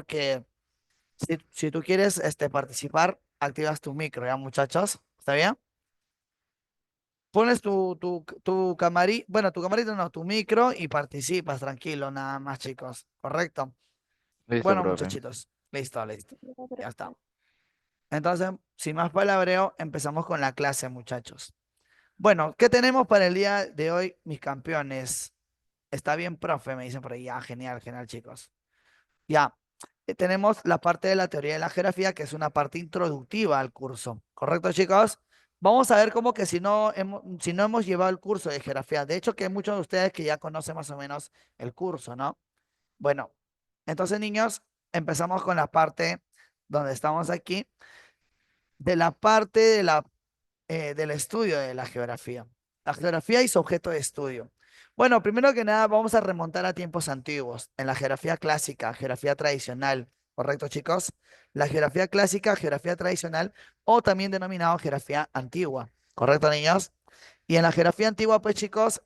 que si tú quieres participar, activas tu micro, ¿ya, muchachos? ¿Está bien? Pones tu camarita, bueno, tu camarita no, tu micro y participas, tranquilo, nada más, chicos. ¿Correcto? Listo, Bueno, profe. muchachitos, listo, listo. Ya está. Entonces, sin más palabreo, empezamos con la clase, muchachos. Bueno, ¿qué tenemos para el día de hoy, mis campeones? Está bien, profe, me dicen por ahí. Ya, genial, genial, chicos. Ya, tenemos la parte de la teoría de la geografía, que es una parte introductiva al curso. ¿Correcto, chicos? Vamos a ver cómo que si no hemos llevado el curso de geografía, de hecho que hay muchos de ustedes que ya conocen más o menos el curso, ¿no? Bueno, entonces, niños, empezamos con la parte donde estamos aquí, de la parte del estudio de la geografía. La geografía y su objeto de estudio. Bueno, primero que nada, vamos a remontar a tiempos antiguos, en la geografía clásica, geografía tradicional, ¿correcto, chicos? La geografía clásica, geografía tradicional, o también denominado geografía antigua, ¿correcto, niños? Y en la geografía antigua, pues, chicos,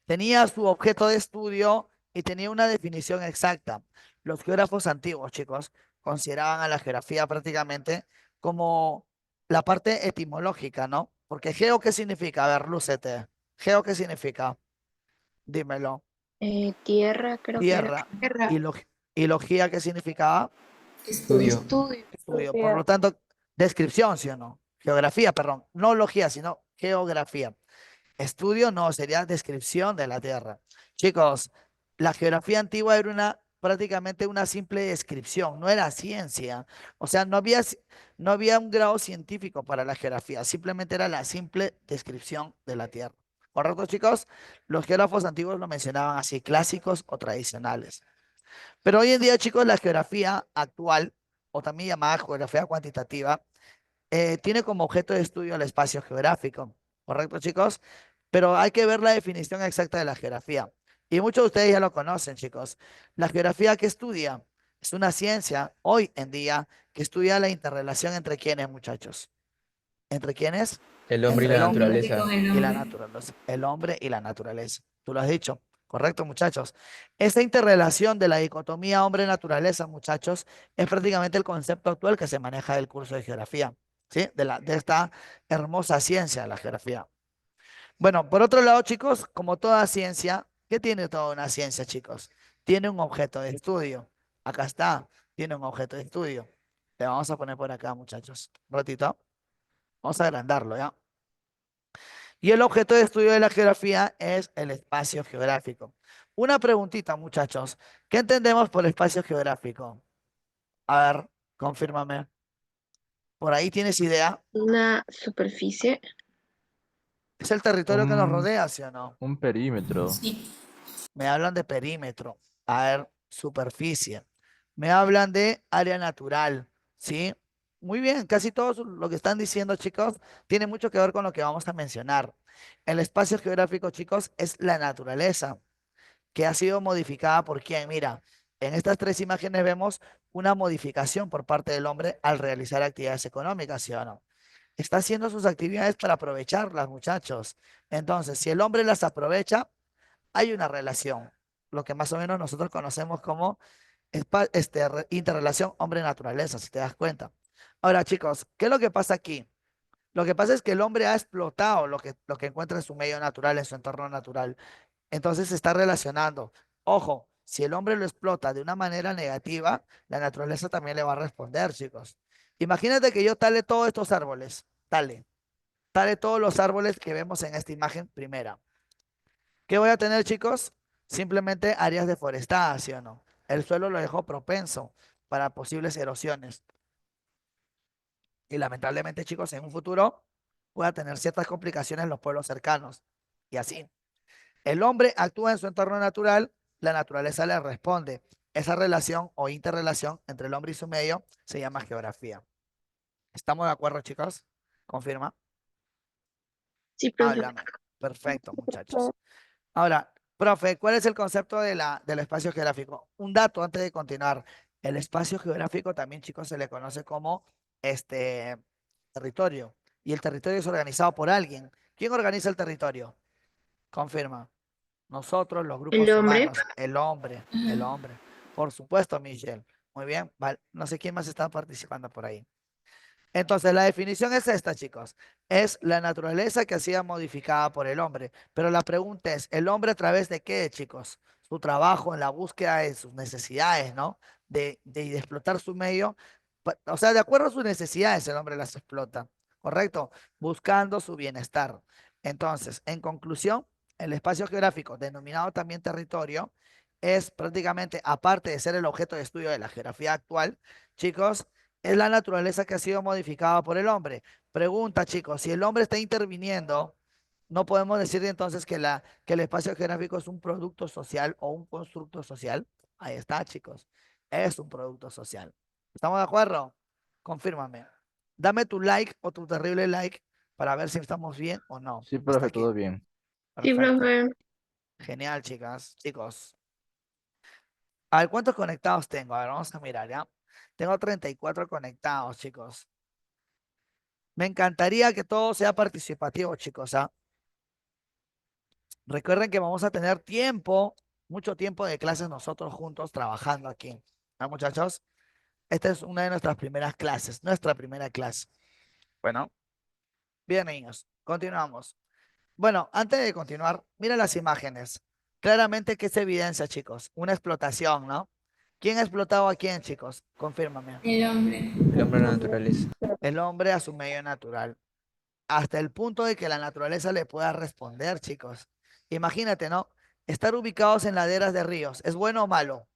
tenía su objeto de estudio y tenía una definición exacta. Los geógrafos antiguos, chicos, consideraban a la geografía prácticamente como la parte etimológica, ¿no? Porque geo, ¿qué significa? A ver, lúcete. Geo, ¿qué significa? Dímelo. Tierra, creo que era. Tierra. Tierra. Y, y logía, ¿qué significaba? Estudio. Estudio. Estudio. Por lo tanto, descripción, ¿sí o no? Geografía, perdón. No logía, sino geografía. Estudio no, sería descripción de la Tierra. Chicos, la geografía antigua era prácticamente una simple descripción, no era ciencia. O sea, no había un grado científico para la geografía, simplemente era la simple descripción de la Tierra. ¿Correcto, chicos? Los geógrafos antiguos lo mencionaban así, clásicos o tradicionales. Pero hoy en día, chicos, la geografía actual, o también llamada geografía cuantitativa, tiene como objeto de estudio el espacio geográfico. ¿Correcto, chicos? Pero hay que ver la definición exacta de la geografía. Y muchos de ustedes ya lo conocen, chicos. La geografía que estudia es una ciencia hoy en día que estudia la interrelación entre quiénes, muchachos. ¿Entre quiénes? El hombre y Entre la el hombre naturaleza. y la naturaleza. El hombre y la naturaleza. Tú lo has dicho. Correcto, muchachos. Esta interrelación de la dicotomía hombre-naturaleza, muchachos, es prácticamente el concepto actual que se maneja del curso de geografía, ¿sí? De esta hermosa ciencia, la geografía. Bueno, por otro lado, chicos, como toda ciencia, ¿qué tiene toda una ciencia, chicos? Tiene un objeto de estudio. Acá está, tiene un objeto de estudio. Le vamos a poner por acá, muchachos. Un ratito. Vamos a agrandarlo, ¿ya? Y el objeto de estudio de la geografía es el espacio geográfico. Una preguntita, muchachos. ¿Qué entendemos por espacio geográfico? A ver, confírmame. ¿Por ahí tienes idea? Una superficie. ¿Es el territorio que nos Un, rodea, sí o no? un perímetro. Sí. Me hablan de perímetro, a ver, superficie. Me hablan de área natural, ¿sí? Muy bien, casi todo lo que están diciendo, chicos, tiene mucho que ver con lo que vamos a mencionar. El espacio geográfico, chicos, es la naturaleza que ha sido modificada por quién. Mira, en estas tres imágenes vemos una modificación por parte del hombre al realizar actividades económicas, ¿sí o no? Está haciendo sus actividades para aprovecharlas, muchachos. Entonces, si el hombre las aprovecha, hay una relación, lo que más o menos nosotros conocemos como interrelación hombre-naturaleza, si te das cuenta. Ahora, chicos, ¿qué es lo que pasa aquí? Lo que pasa es que el hombre ha explotado lo que encuentra en su medio natural, en su entorno natural. Entonces se está relacionando. Ojo, si el hombre lo explota de una manera negativa, la naturaleza también le va a responder, chicos. Imagínate que yo tale todos estos árboles, tale todos los árboles que vemos en esta imagen primera. ¿Qué voy a tener, chicos? Simplemente áreas deforestadas, ¿sí o no? El suelo lo dejo propenso para posibles erosiones. Y lamentablemente, chicos, en un futuro pueda tener ciertas complicaciones en los pueblos cercanos. Y así. El hombre actúa en su entorno natural, la naturaleza le responde. Esa relación o interrelación entre el hombre y su medio se llama geografía. ¿Estamos de acuerdo, chicos? Confirma. Sí, profe. Háblame. Perfecto, muchachos. Ahora, profe, ¿cuál es el concepto del espacio geográfico? Un dato antes de continuar. El espacio geográfico también, chicos, se le conoce como este territorio. Y el territorio es organizado por alguien. ¿Quién organiza el territorio? Confirma. Nosotros, los El grupos hombre. humanos, el hombre, el hombre. Por supuesto, Michelle. Muy bien. Vale. No sé quién más está participando por ahí. Entonces, la definición es esta, chicos. Es la naturaleza que ha sido modificada por el hombre. Pero la pregunta es, ¿el hombre a través de qué, chicos? Su trabajo en la búsqueda de sus necesidades, ¿no? De explotar su medio. O sea, de acuerdo a sus necesidades, el hombre las explota. ¿Correcto? Buscando su bienestar. Entonces, en conclusión, el espacio geográfico, denominado también territorio, es prácticamente, aparte de ser el objeto de estudio de la geografía actual, chicos, es la naturaleza que ha sido modificada por el hombre. Pregunta, chicos, si el hombre está interviniendo, no podemos decir entonces que el espacio geográfico es un producto social o un constructo social. Ahí está, chicos. Es un producto social. ¿Estamos de acuerdo? Confírmame. Dame tu like o tu terrible like para ver si estamos bien o no. Sí, Hasta profe, aquí. todo bien. Sí, Perfecto. profe. Genial, chicas, chicos. A ver, ¿cuántos conectados tengo? A ver, vamos a mirar, ¿ya? Tengo 34 conectados, chicos. Me encantaría que todo sea participativo, chicos, ¿ah? Recuerden que vamos a tener tiempo, mucho tiempo de clases nosotros juntos trabajando aquí. ¿Ah, muchachos? Esta es una de nuestras primeras clases, nuestra primera clase. Bueno, bien, niños, continuamos. Bueno, antes de continuar, mira las imágenes. Claramente que se evidencia, chicos, una explotación, ¿no? ¿Quién ha explotado a quién, chicos? Confírmame. El hombre. El hombre de la naturaleza. El hombre a su medio natural. Hasta el punto de que la naturaleza le pueda responder, chicos. Imagínate, ¿no? Estar ubicados en laderas de ríos, ¿es bueno o malo?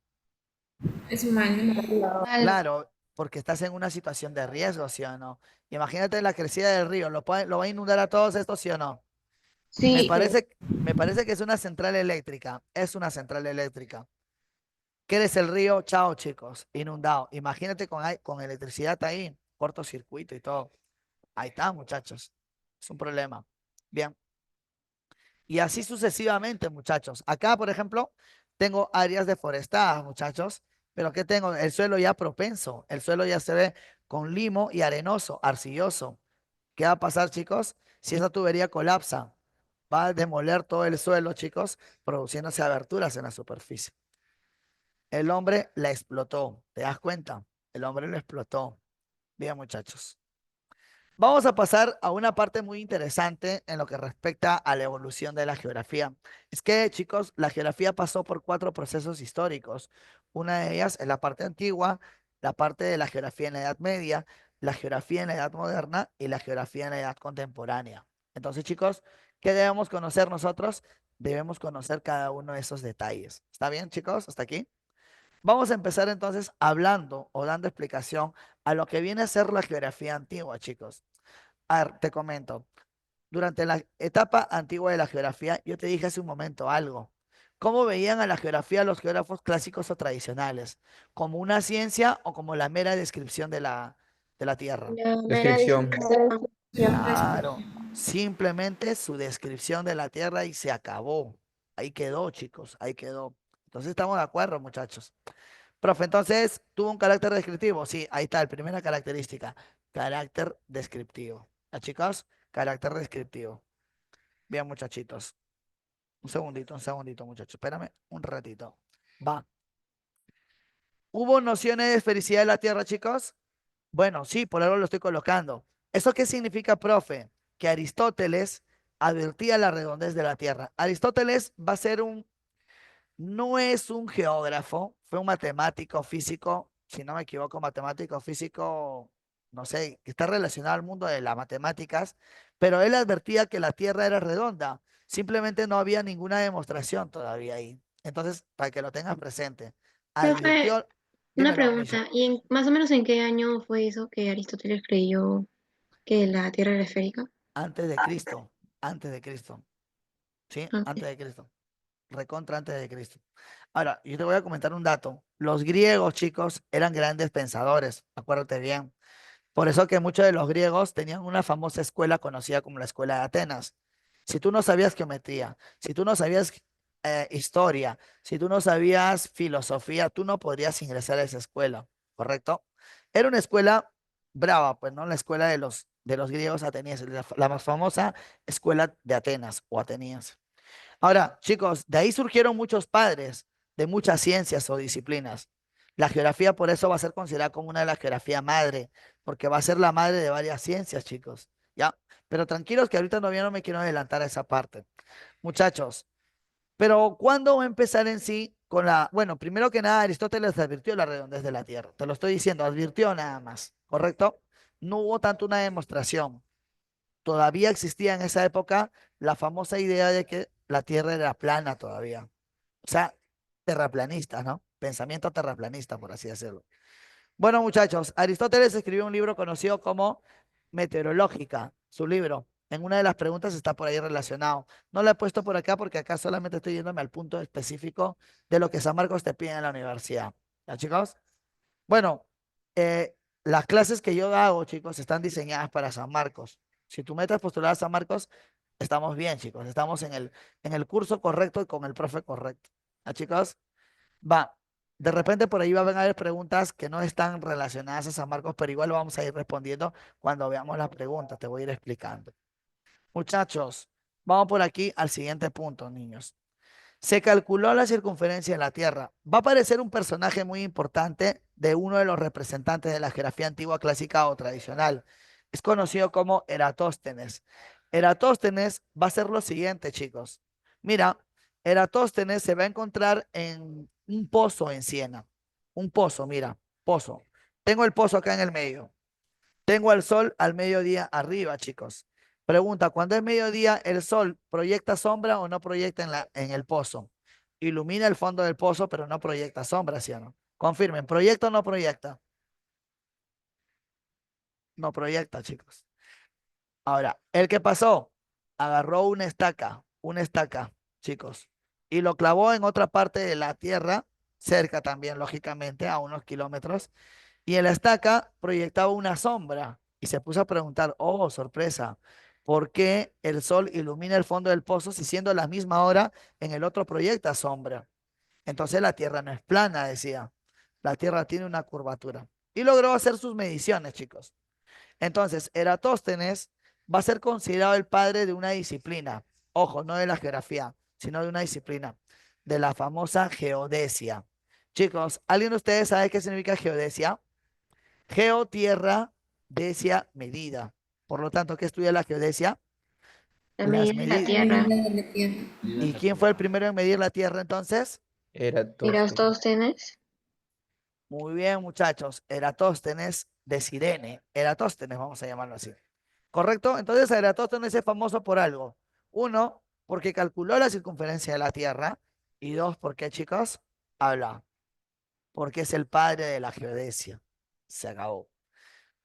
Es malo. Malo. Claro, porque estás en una situación de riesgo, ¿sí o no? Imagínate la crecida del río, ¿lo va a inundar a todos estos, sí o no? Me Sí, parece, me parece que es una central eléctrica, es una central eléctrica. ¿Qué es el río? Chao, chicos, inundado. Imagínate con electricidad ahí, cortocircuito y todo. Ahí está, muchachos. Es un problema. Bien. Y así sucesivamente, muchachos. Acá, por ejemplo, tengo áreas deforestadas, muchachos, pero ¿qué tengo? El suelo ya propenso, el suelo ya se ve con limo y arenoso, arcilloso. ¿Qué va a pasar, chicos? Si esa tubería colapsa, va a demoler todo el suelo, chicos, produciéndose aberturas en la superficie. El hombre la explotó, ¿te das cuenta? El hombre lo explotó. Bien, muchachos. Vamos a pasar a una parte muy interesante en lo que respecta a la evolución de la geografía. Es que, chicos, la geografía pasó por 4 procesos históricos. Una de ellas es la parte antigua, la parte de la geografía en la Edad Media, la geografía en la Edad Moderna y la geografía en la Edad Contemporánea. Entonces, chicos, ¿qué debemos conocer nosotros? Debemos conocer cada uno de esos detalles. ¿Está bien, chicos? ¿Hasta aquí? Vamos a empezar entonces hablando o dando explicación a lo que viene a ser la geografía antigua, chicos. A ver, te comento. Durante la etapa antigua de la geografía, yo te dije hace un momento algo. ¿Cómo veían a la geografía los geógrafos clásicos o tradicionales? ¿Como una ciencia o como la mera descripción de la Tierra? la mera Descripción. descripción. Claro, simplemente su descripción de la Tierra y se acabó. Ahí quedó, chicos, ahí quedó. Entonces estamos de acuerdo, muchachos. Profe, entonces, ¿tuvo un carácter descriptivo? Sí, ahí está, la primera característica, carácter descriptivo. ¿Ya, chicos? Carácter descriptivo. Bien, muchachitos. Un segundito, muchachos. Espérame un ratito. Va. ¿Hubo nociones de esfericidad de la Tierra, chicos? Bueno, sí, por algo lo estoy colocando. ¿Eso qué significa, profe? Que Aristóteles advertía la redondez de la Tierra. Aristóteles va a ser no es un geógrafo, fue un matemático físico, si no me equivoco, matemático físico, no sé, que está relacionado al mundo de las matemáticas, pero él advertía que la Tierra era redonda, simplemente no había ninguna demostración todavía ahí. Entonces, para que lo tengas presente, Profe, advirtió, una dímelo, Michelle, pregunta. ¿Y más o menos en qué año fue eso que Aristóteles creyó que la Tierra era esférica? antes de Cristo, ¿sí? Ok. Antes de Cristo, recontra antes de Cristo. Ahora, yo te voy a comentar un dato. Los griegos, chicos, eran grandes pensadores, acuérdate bien. Por eso que muchos de los griegos tenían una famosa escuela conocida como la Escuela de Atenas. Si tú no sabías geometría, si tú no sabías historia, si tú no sabías filosofía, tú no podrías ingresar a esa escuela, ¿correcto? Era una escuela brava, pues, ¿no? La escuela de los griegos atenienses, la más famosa escuela de Atenas o ateniense. Ahora, chicos, de ahí surgieron muchos padres de muchas ciencias o disciplinas. La geografía por eso va a ser considerada como una de las geografías madre, porque va a ser la madre de varias ciencias, chicos. ¿Ya? Pero tranquilos que ahorita todavía no me quiero adelantar a esa parte. Muchachos, pero ¿cuándo va a empezar en sí con la... Bueno, primero que nada, Aristóteles advirtió la redondez de la Tierra. Te lo estoy diciendo, advirtió nada más, ¿correcto? No hubo tanto una demostración. Todavía existía en esa época la famosa idea de que la Tierra era plana todavía. O sea, terraplanistas, ¿no? Pensamiento terraplanista, por así decirlo. Bueno, muchachos, Aristóteles escribió un libro conocido como Meteorológica, su libro. En una de las preguntas está por ahí relacionado. No lo he puesto por acá porque acá solamente estoy yéndome al punto específico de lo que San Marcos te pide en la universidad. ¿Ya, chicos? Bueno, las clases que yo hago, chicos, están diseñadas para San Marcos. Si tu meta es postular a San Marcos, estamos bien, chicos. Estamos en el curso correcto y con el profe correcto. ¿Ya, chicos? Va. De repente por ahí van a haber preguntas que no están relacionadas a San Marcos, pero igual lo vamos a ir respondiendo cuando veamos las preguntas. Te voy a ir explicando. Muchachos, vamos por aquí al siguiente punto, niños. Se calculó la circunferencia de la Tierra. Va a aparecer un personaje muy importante de uno de los representantes de la geografía antigua clásica o tradicional. Es conocido como Eratóstenes. Eratóstenes va a ser lo siguiente, chicos. Mira, Eratóstenes se va a encontrar en un pozo en Siena. Un pozo, mira, pozo. Tengo el pozo acá en el medio. Tengo el sol al mediodía arriba, chicos. Pregunta, ¿cuando es mediodía el sol proyecta sombra o no proyecta en el pozo? Ilumina el fondo del pozo, pero no proyecta sombra, ¿sí o no? Confirmen, ¿proyecta o no proyecta? No proyecta, chicos. Ahora, el que pasó, agarró una estaca, chicos, y lo clavó en otra parte de la tierra, cerca también, lógicamente, a unos kilómetros, y en la estaca proyectaba una sombra y se puso a preguntar, oh, sorpresa, ¿por qué el sol ilumina el fondo del pozo si siendo la misma hora en el otro proyecta sombra? Entonces la Tierra no es plana, decía. La Tierra tiene una curvatura. Y logró hacer sus mediciones, chicos. Entonces, Eratóstenes va a ser considerado el padre de una disciplina. Ojo, no de la geografía, sino de una disciplina, de la famosa geodesia. Chicos, ¿alguien de ustedes sabe qué significa geodesia? Geo, tierra, decia, medida. Por lo tanto, ¿qué estudia la geodesia? La Las medida de la medidas. La Tierra. medida de la Tierra. ¿Y quién fue el primero en medir la tierra entonces? Eratóstenes. Eratóstenes. Muy bien, muchachos. Eratóstenes de Cirene. Eratóstenes, vamos a llamarlo así. ¿Correcto? Entonces, Eratóstenes es famoso por algo. Uno, porque calculó la circunferencia de la Tierra. Y dos, porque, chicos, habla. Porque es el padre de la geodesia. Se acabó.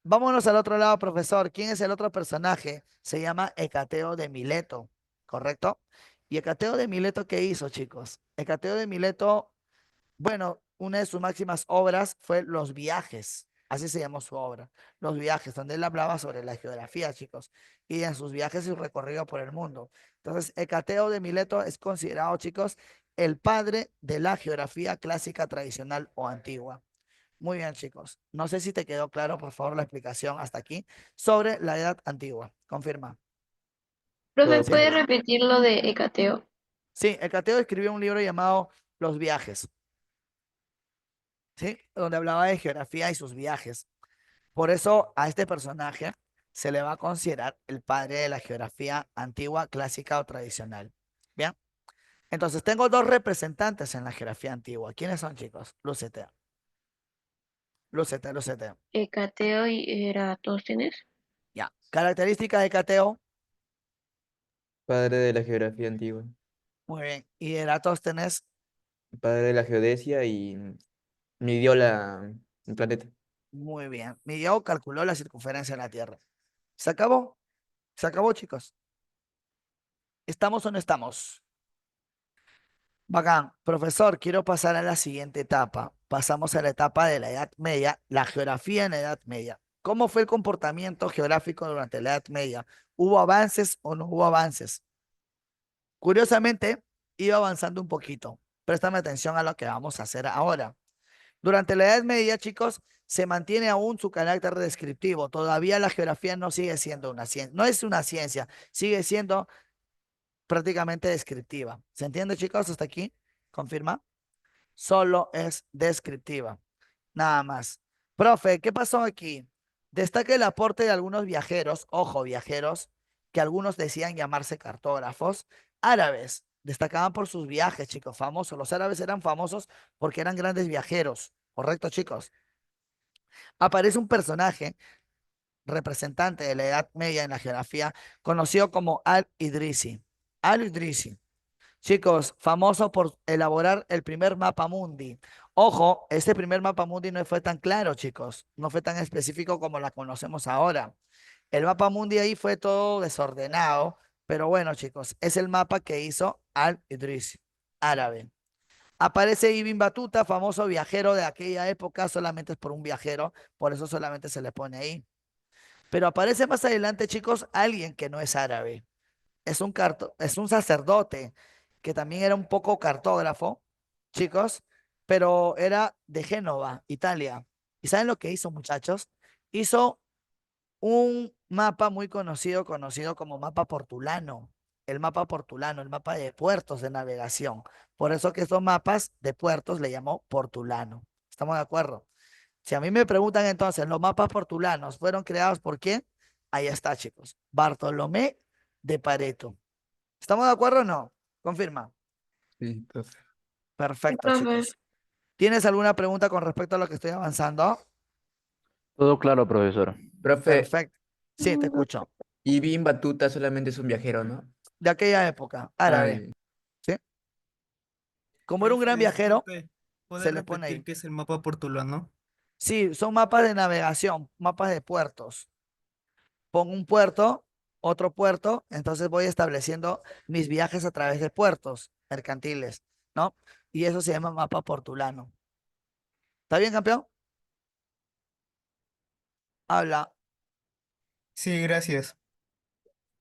Vámonos al otro lado, profesor. ¿Quién es el otro personaje? Se llama Hecateo de Mileto, ¿correcto? Y Hecateo de Mileto, ¿qué hizo, chicos? Hecateo de Mileto, bueno, una de sus máximas obras fue Los Viajes. Así se llamó su obra. Los Viajes, donde él hablaba sobre la geografía, chicos. Y en sus viajes y su recorrido por el mundo. Entonces, Hecateo de Mileto es considerado, chicos, el padre de la geografía clásica tradicional o antigua. Muy bien, chicos. No sé si te quedó claro, por favor, la explicación hasta aquí sobre la edad antigua. Confirma. Profe, Todo Sí. ¿puede claro. repetir lo de Hecateo? Sí, Hecateo escribió un libro llamado Los Viajes, ¿sí? Donde hablaba de geografía y sus viajes. Por eso a este personaje se le va a considerar el padre de la geografía antigua, clásica o tradicional. Bien. Entonces, tengo dos representantes en la geografía antigua. ¿Quiénes son, chicos? Lúcete. Lúcete, lúcete. Hecateo y Eratóstenes. Ya. Característica de Hecateo. Padre de la geografía antigua. Muy bien. Y Eratóstenes. Padre de la geodesia y midió el planeta. Muy bien. Midió, calculó la circunferencia de la Tierra. ¿Se acabó? ¿Se acabó, chicos? ¿Estamos o no estamos? Bacán. Profesor, quiero pasar a la siguiente etapa. Pasamos a la etapa de la Edad Media, la geografía en la Edad Media. ¿Cómo fue el comportamiento geográfico durante la Edad Media? ¿Hubo avances o no hubo avances? Curiosamente, iba avanzando un poquito. Préstame atención a lo que vamos a hacer ahora. Durante la Edad Media, chicos, se mantiene aún su carácter descriptivo. Todavía la geografía no sigue siendo una ciencia, no es una ciencia, sigue siendo prácticamente descriptiva. ¿Se entiende, chicos? Hasta aquí. ¿Confirma? Solo es descriptiva. nada más. Profe, ¿qué pasó aquí? Destaca el aporte de algunos viajeros, ojo, viajeros, que algunos decían llamarse cartógrafos, árabes. Destacaban por sus viajes, chicos, famosos. Los árabes eran famosos porque eran grandes viajeros. ¿Correcto, chicos? Aparece un personaje representante de la Edad Media en la geografía, conocido como Al-Idrisi. Al-Idrisi. Chicos, famoso por elaborar el primer mapa mundi. Ojo, este primer mapa mundi no fue tan claro, chicos. No fue tan específico como la conocemos ahora. El mapa mundi ahí fue todo desordenado, pero bueno, chicos, es el mapa que hizo Al-Idrisi, árabe. Aparece Ibn Batuta, famoso viajero de aquella época, solamente es por un viajero, por eso solamente se le pone ahí. Pero aparece más adelante, chicos, alguien que no es árabe. Es un sacerdote que también era un poco cartógrafo, chicos, pero era de Génova, Italia. ¿Y saben lo que hizo, muchachos? Hizo un mapa muy conocido, conocido como mapa portulano. El mapa portulano, el mapa de puertos de navegación. Por eso que estos mapas de puertos le llamó portulano. ¿Estamos de acuerdo? Si a mí me preguntan entonces, ¿los mapas portulanos fueron creados por quién? Ahí está, chicos. Bartolomé de Pareto. ¿Estamos de acuerdo o no? Confirma. Sí, profe. Sí, Perfecto, profe. chicos. ¿Tienes alguna pregunta con respecto a lo que estoy avanzando? Todo claro, profesor. Profe, Perfecto. Sí, te escucho. Ibn Batuta solamente es un viajero, ¿no? De aquella época, árabe. Ay, ¿Sí? Como era un gran viajero, Disculpe, ¿puede se le pone repetir ahí. qué es el mapa portulano? Sí, son mapas de navegación, mapas de puertos. Pongo un puerto, otro puerto, entonces voy estableciendo mis viajes a través de puertos mercantiles, ¿no? Y eso se llama mapa portulano. ¿Está bien, campeón? Habla. Sí, gracias.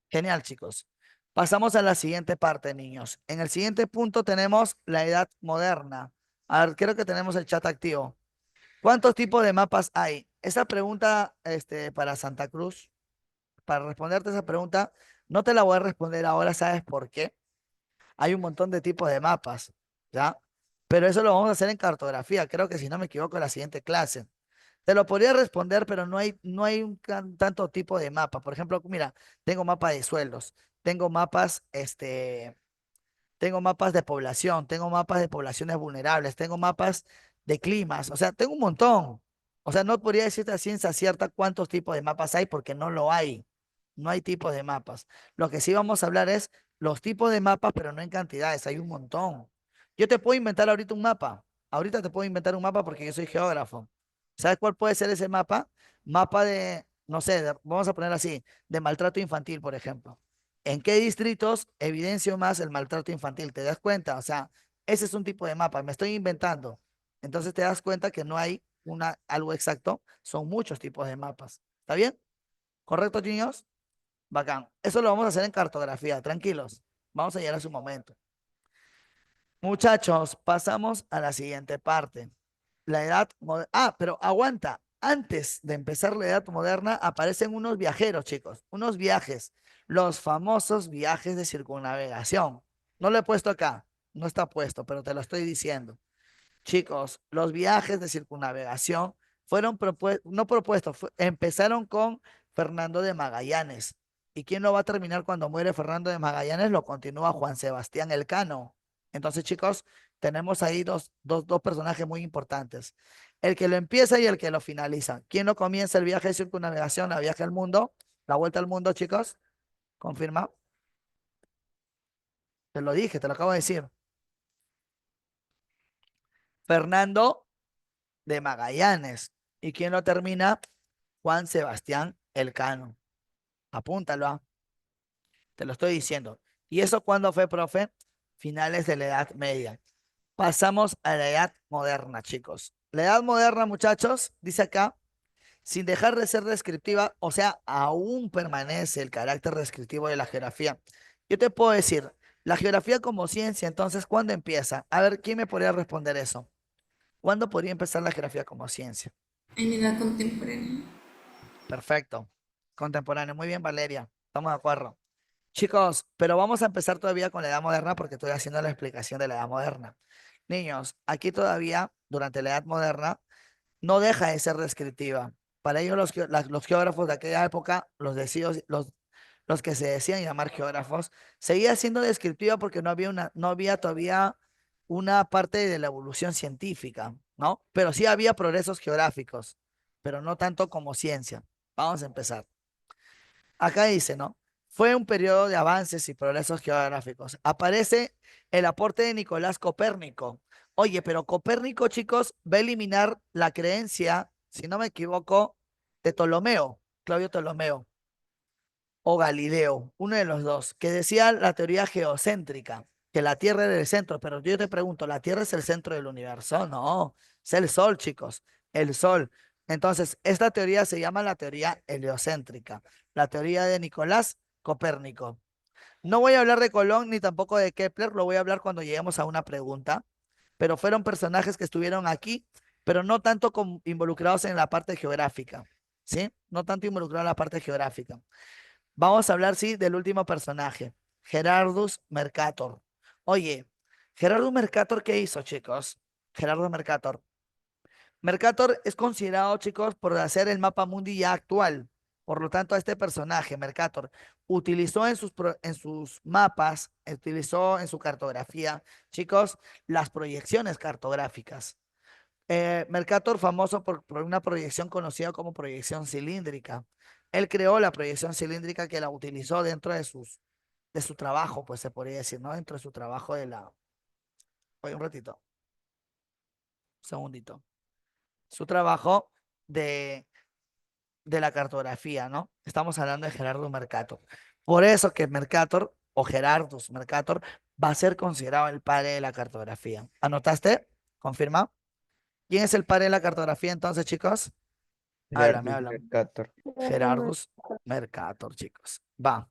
Genial, chicos. Pasamos a la siguiente parte, niños. En el siguiente punto tenemos la edad moderna. A ver, creo que tenemos el chat activo. ¿Cuántos tipos de mapas hay? Esa pregunta, para Santa Cruz, para responderte esa pregunta, no te la voy a responder ahora, ¿sabes por qué? Hay un montón de tipos de mapas, ¿ya? Pero eso lo vamos a hacer en cartografía, creo que si no me equivoco, en la siguiente clase. Te lo podría responder, pero no hay tanto tipo de mapa. Por ejemplo, mira, tengo mapa de sueldos, tengo mapas, tengo mapas de población, tengo mapas de poblaciones vulnerables, tengo mapas de climas, o sea, tengo un montón. O sea, no podría decirte a ciencia cierta cuántos tipos de mapas hay porque no lo hay. No hay tipos de mapas. Lo que sí vamos a hablar es los tipos de mapas, pero no en cantidades, hay un montón. Yo te puedo inventar ahorita un mapa. Ahorita te puedo inventar un mapa porque yo soy geógrafo. ¿Sabes cuál puede ser ese mapa? Mapa de, no sé, vamos a poner así, de maltrato infantil, por ejemplo. ¿En qué distritos evidencio más el maltrato infantil? ¿Te das cuenta? O sea, ese es un tipo de mapa, me estoy inventando. Entonces te das cuenta que no hay algo exacto, son muchos tipos de mapas. ¿Está bien? ¿Correcto, niños? Bacán. Eso lo vamos a hacer en cartografía, tranquilos. Vamos a llegar a su momento. Muchachos, pasamos a la siguiente parte. La edad moderna. Ah, pero aguanta. Antes de empezar la edad moderna, aparecen unos viajeros, chicos. Unos viajes. Los famosos viajes de circunnavegación. No lo he puesto acá. No está puesto, pero te lo estoy diciendo. Chicos, los viajes de circunnavegación fueron no propuestos, empezaron con Fernando de Magallanes. ¿Y quién lo va a terminar cuando muere Fernando de Magallanes? Lo continúa Juan Sebastián Elcano. Entonces, chicos, tenemos ahí dos personajes muy importantes. El que lo empieza y el que lo finaliza. ¿Quién lo comienza el viaje de circunnavegación, la viaje al mundo? La vuelta al mundo, chicos. ¿Confirma? Te lo dije, te lo acabo de decir. Fernando de Magallanes. ¿Y quién lo termina? Juan Sebastián Elcano. Apúntalo, ¿ah? Te lo estoy diciendo. ¿Y eso cuándo fue, profe? Finales de la Edad Media. Pasamos a la Edad Moderna, chicos. La Edad Moderna, muchachos, dice acá, sin dejar de ser descriptiva, o sea, aún permanece el carácter descriptivo de la geografía. Yo te puedo decir, la geografía como ciencia, entonces, ¿cuándo empieza? A ver, ¿quién me podría responder eso? ¿Cuándo podría empezar la geografía como ciencia? En edad contemporánea. Perfecto. Contemporáneo. Muy bien, Valeria. Estamos de acuerdo. Chicos, pero vamos a empezar todavía con la edad moderna porque estoy haciendo la explicación de la edad moderna. Niños, aquí todavía, durante la edad moderna, no deja de ser descriptiva. Para ellos los geógrafos de aquella época, los que se decían llamar geógrafos, seguía siendo descriptiva porque no había todavía una parte de la evolución científica, ¿no? Pero sí había progresos geográficos, pero no tanto como ciencia. Vamos a empezar. Acá dice, ¿no? Fue un periodo de avances y progresos geográficos. Aparece el aporte de Nicolás Copérnico. Oye, pero Copérnico, chicos, va a eliminar la creencia, si no me equivoco, de Ptolomeo, Claudio Ptolomeo o Galileo, uno de los dos, que decía la teoría geocéntrica, que la Tierra era el centro, pero yo te pregunto, ¿la Tierra es el centro del universo? No, es el Sol, chicos, el Sol. Entonces, esta teoría se llama la teoría heliocéntrica, la teoría de Nicolás Copérnico. No voy a hablar de Colón ni tampoco de Kepler, lo voy a hablar cuando lleguemos a una pregunta, pero fueron personajes que estuvieron aquí, pero no tanto involucrados en la parte geográfica, ¿sí? No tanto involucrados en la parte geográfica. Vamos a hablar, sí, del último personaje, Gerardus Mercator. Oye, Gerardus Mercator, ¿qué hizo, chicos? Gerardus Mercator. Mercator es considerado, chicos, por hacer el mapa mundi ya actual. Por lo tanto, a este personaje, Mercator, utilizó en sus mapas, utilizó en su cartografía, chicos, las proyecciones cartográficas. Mercator, famoso por una proyección conocida como proyección cilíndrica. Él creó la proyección cilíndrica que la utilizó dentro de su trabajo, pues se podría decir, ¿no? Dentro de su trabajo de la... Oye, un ratito, un segundito. Su trabajo de, de la cartografía, ¿no? Estamos hablando de Gerardo Mercator. Por eso que Mercator, o Gerardus Mercator, va a ser considerado el padre de la cartografía. ¿Anotaste? ¿Confirma? ¿Quién es el padre de la cartografía entonces, chicos? Háblame, Gerardus háblame. Mercator. Gerardus Mercator, chicos. Va.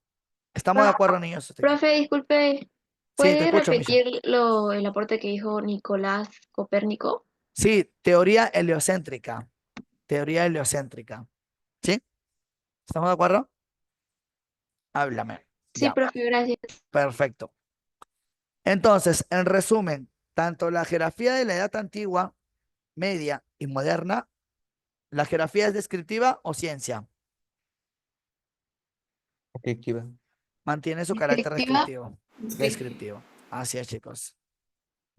¿Estamos de Pro- acuerdo, niños? Profe, disculpe, Sí, te ¿puede escucho, Misha. repetir el aporte que dijo Nicolás Copérnico? Sí, teoría heliocéntrica. Teoría heliocéntrica. ¿Sí? ¿Estamos de acuerdo? Háblame. Sí, Ya, profe, gracias. perfecto. Entonces, en resumen, tanto la geografía de la edad antigua, media y moderna, ¿la geografía es descriptiva o ciencia? Objetiva. Mantiene su carácter Descriptiva. descriptivo. Sí. Descriptivo. Así es, chicos.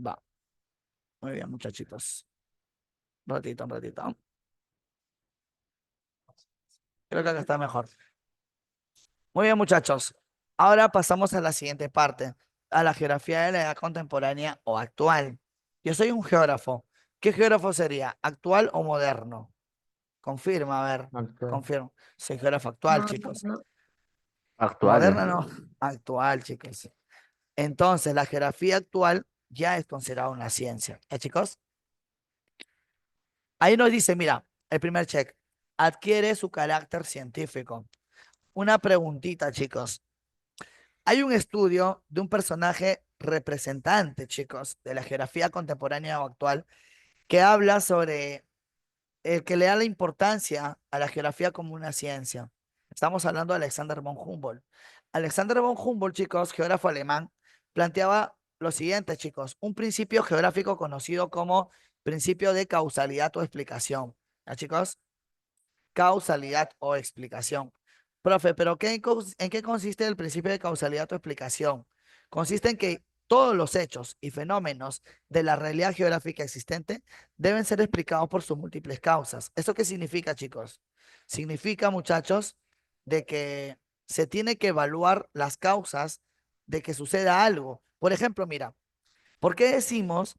Va. Muy bien, muchachitos. Un ratito, un ratito. Creo que acá está mejor. Muy bien, muchachos. Ahora pasamos a la siguiente parte, a la geografía de la edad contemporánea o actual. Yo soy un geógrafo. ¿Qué geógrafo sería? ¿Actual o moderno? Confirma, a ver. Actual. Confirmo. Soy geógrafo actual, No, chicos. no. Moderna Actual. no. Actual, chicos. Entonces, la geografía actual ya es considerada una ciencia. ¿Ya, chicos? Ahí nos dice, mira, el primer check. Adquiere su carácter científico. Una preguntita, chicos. Hay un estudio de un personaje representante, chicos, de la geografía contemporánea o actual, que habla sobre el que le da la importancia a la geografía como una ciencia. Estamos hablando de Alexander von Humboldt. Alexander von Humboldt, chicos, geógrafo alemán, planteaba lo siguiente, chicos, un principio geográfico conocido como principio de causalidad o explicación. ¿Ya, chicos? Causalidad o explicación. Profe, pero ¿en qué consiste el principio de causalidad o explicación? Consiste en que todos los hechos y fenómenos de la realidad geográfica existente deben ser explicados por sus múltiples causas. ¿Eso qué significa, chicos? Significa, muchachos, de que se tiene que evaluar las causas de que suceda algo. Por ejemplo, mira, ¿por qué decimos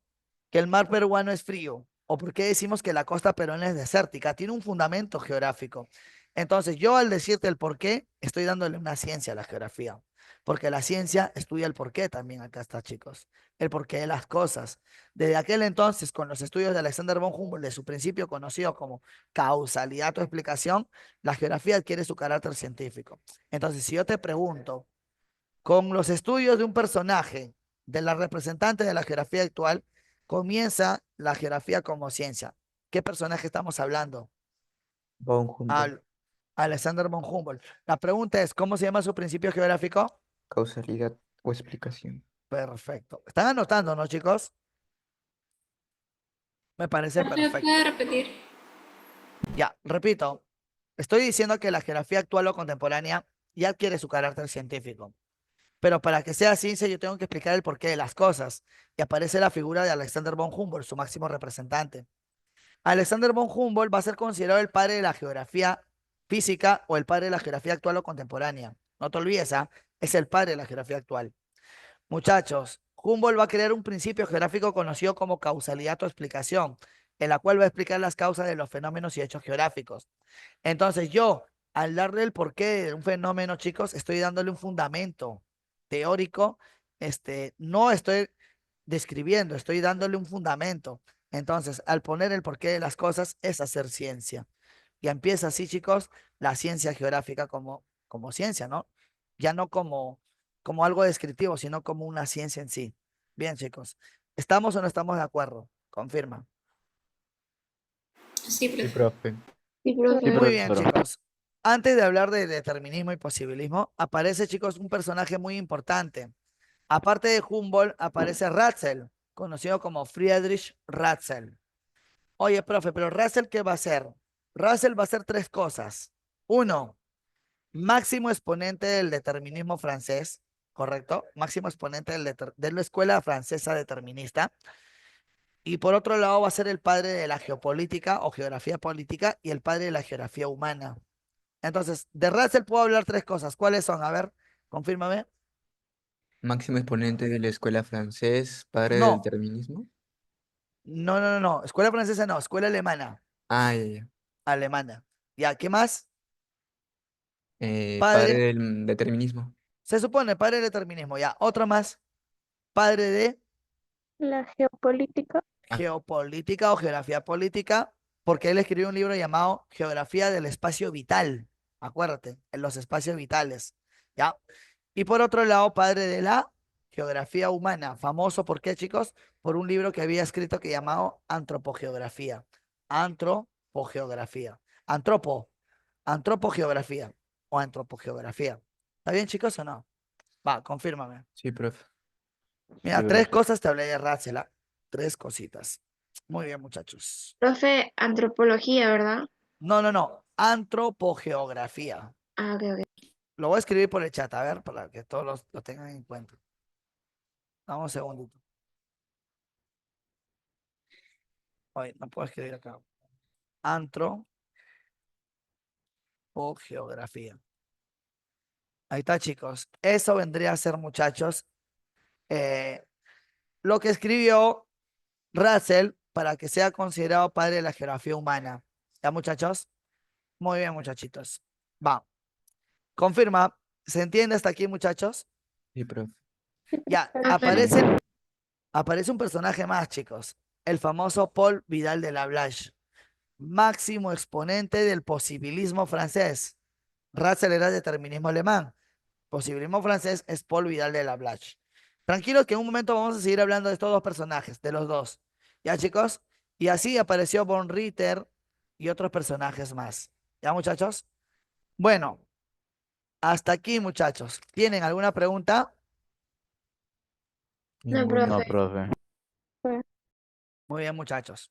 que el mar peruano es frío? ¿O por qué decimos que la costa peruana es desértica? Tiene un fundamento geográfico. Entonces, yo al decirte el por qué, estoy dándole una ciencia a la geografía. Porque la ciencia estudia el por qué también acá está, chicos. El porqué de las cosas. Desde aquel entonces, con los estudios de Alexander von Humboldt, de su principio conocido como causalidad o explicación, la geografía adquiere su carácter científico. Entonces, si yo te pregunto, con los estudios de un personaje, de la representante de la geografía actual, comienza la geografía como ciencia. ¿Qué personaje estamos hablando? Von Humboldt. Al Alexander von Humboldt. La pregunta es, ¿cómo se llama su principio geográfico? Causalidad o explicación. Perfecto. ¿Están anotando, no, chicos? Me parece Profe, perfecto. ¿puede repetir? Ya, repito, estoy diciendo que la geografía actual o contemporánea ya adquiere su carácter científico. Pero para que sea ciencia, yo tengo que explicar el porqué de las cosas. Y aparece la figura de Alexander von Humboldt, su máximo representante. Alexander von Humboldt va a ser considerado el padre de la geografía física o el padre de la geografía actual o contemporánea. No te olvides, ¿ah? Es el padre de la geografía actual. Muchachos, Humboldt va a crear un principio geográfico conocido como causalidad o explicación, en la cual va a explicar las causas de los fenómenos y hechos geográficos. Entonces yo, al darle el porqué de un fenómeno, chicos, estoy dándole un fundamento teórico, no estoy describiendo, estoy dándole un fundamento. Entonces, al poner el porqué de las cosas, es hacer ciencia. Y empieza así, chicos, la ciencia geográfica como ciencia, ¿no? Ya no como algo descriptivo, sino como una ciencia en sí. Bien, chicos. ¿Estamos o no estamos de acuerdo? Confirma. Sí, Sí, profe. profe. Sí, Sí, profe. Muy bien, profesor. chicos. Antes de hablar de determinismo y posibilismo, aparece, chicos, un personaje muy importante. Aparte de Humboldt, aparece Ratzel, conocido como Friedrich Ratzel. Oye, profe, pero Russell, ¿qué va a hacer? Russell va a hacer tres cosas. Uno, máximo exponente del determinismo francés, ¿correcto? Máximo exponente de la escuela francesa determinista. Y por otro lado, va a ser el padre de la geopolítica o geografía política y el padre de la geografía humana. Entonces, de Russell puedo hablar tres cosas. ¿Cuáles son? A ver, confírmame. Máximo exponente de la escuela francés, padre del No, determinismo. no. Escuela francesa no, escuela alemana. Ah, ya. Alemana. Ya, ¿qué más? Padre Padre, del determinismo. se supone, padre del determinismo. Ya, otro más. Padre de La geopolítica. Ah, geopolítica o geografía política, porque él escribió un libro llamado Geografía del Espacio Vital. Acuérdate, en los espacios vitales. ¿Ya? Y por otro lado, padre de la geografía humana, famoso, ¿por qué, chicos? Por un libro que había escrito que llamado Antropogeografía. Antropogeografía. Antropo, antropogeografía o antropogeografía. ¿Está bien, chicos, o no? Va, confírmame. sí, profe. Mira, Sí, tres profesor. cosas te hablé de Ratzel, ¿ah? Tres cositas. Muy bien, muchachos. Profe, antropología, ¿verdad? No. Antropogeografía. Ah, ok, ok. Lo voy a escribir por el chat, a ver, para que todos lo tengan en cuenta. Dame un segundito. Oye, no puedo escribir acá. Antropogeografía. Ahí está, chicos. Eso vendría a ser, muchachos, eh, lo que escribió Russell para que sea considerado padre de la geografía humana. ¿Ya, muchachos? Muy bien, muchachitos. Va. Confirma. ¿Se entiende hasta aquí, muchachos? Sí, profe. Ya, Profe, Sí. aparece un personaje más, chicos. El famoso Paul Vidal de Lablache, máximo exponente del posibilismo francés. Russell era determinismo alemán. Posibilismo francés es Paul Vidal de Lablache. Tranquilos que en un momento vamos a seguir hablando de estos dos personajes, de los dos. ¿Ya, chicos? Y así apareció von Ritter y otros personajes más. ¿Ya, muchachos? Bueno, hasta aquí, muchachos. ¿Tienen alguna pregunta? no, Ninguna. No, profe. profe. Muy bien, muchachos.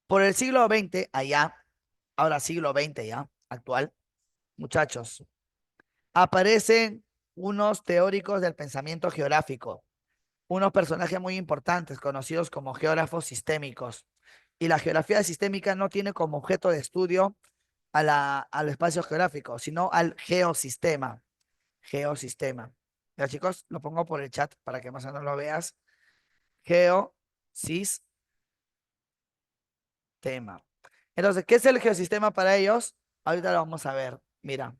Por el siglo XX, allá, ahora siglo XX ya, actual, muchachos, aparecen unos teóricos del pensamiento geográfico, unos personajes muy importantes conocidos como geógrafos sistémicos. Y la geografía sistémica no tiene como objeto de estudio al espacio geográfico, sino al geosistema. Geosistema. Ya, chicos, lo pongo por el chat para que más o menos lo veas. Geosistema. Entonces, ¿qué es el geosistema para ellos? Ahorita lo vamos a ver. Mira.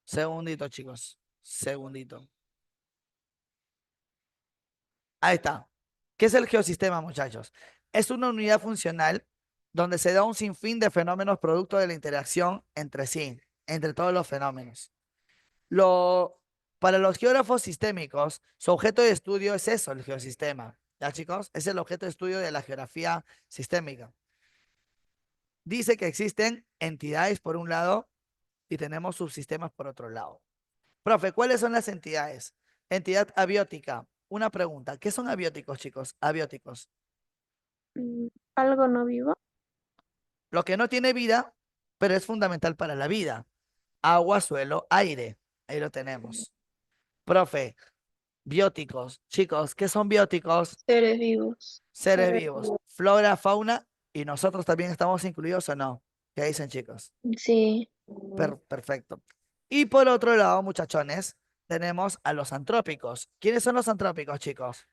Segundito, chicos. Segundito. Ahí está. ¿Qué es el geosistema, muchachos? Es una unidad funcional donde se da un sinfín de fenómenos producto de la interacción entre sí, entre todos los fenómenos. Lo, para los geógrafos sistémicos, su objeto de estudio es eso, el geosistema. ¿Ya, chicos? Es el objeto de estudio de la geografía sistémica. Dice que existen entidades por un lado y tenemos subsistemas por otro lado. Profe, ¿cuáles son las entidades? Entidad abiótica. Una pregunta. ¿Qué son abióticos, chicos? Abióticos. Algo no vivo. Lo que no tiene vida, pero es fundamental para la vida. Agua, suelo, aire. Ahí lo tenemos. Profe, bióticos. Chicos, ¿qué son bióticos? Seres vivos. Seres vivos. Flora, fauna, y nosotros también estamos incluidos o no. ¿Qué dicen, chicos? Sí. Perfecto. Y por otro lado, muchachones, tenemos a los antrópicos. ¿Quiénes son los antrópicos, chicos?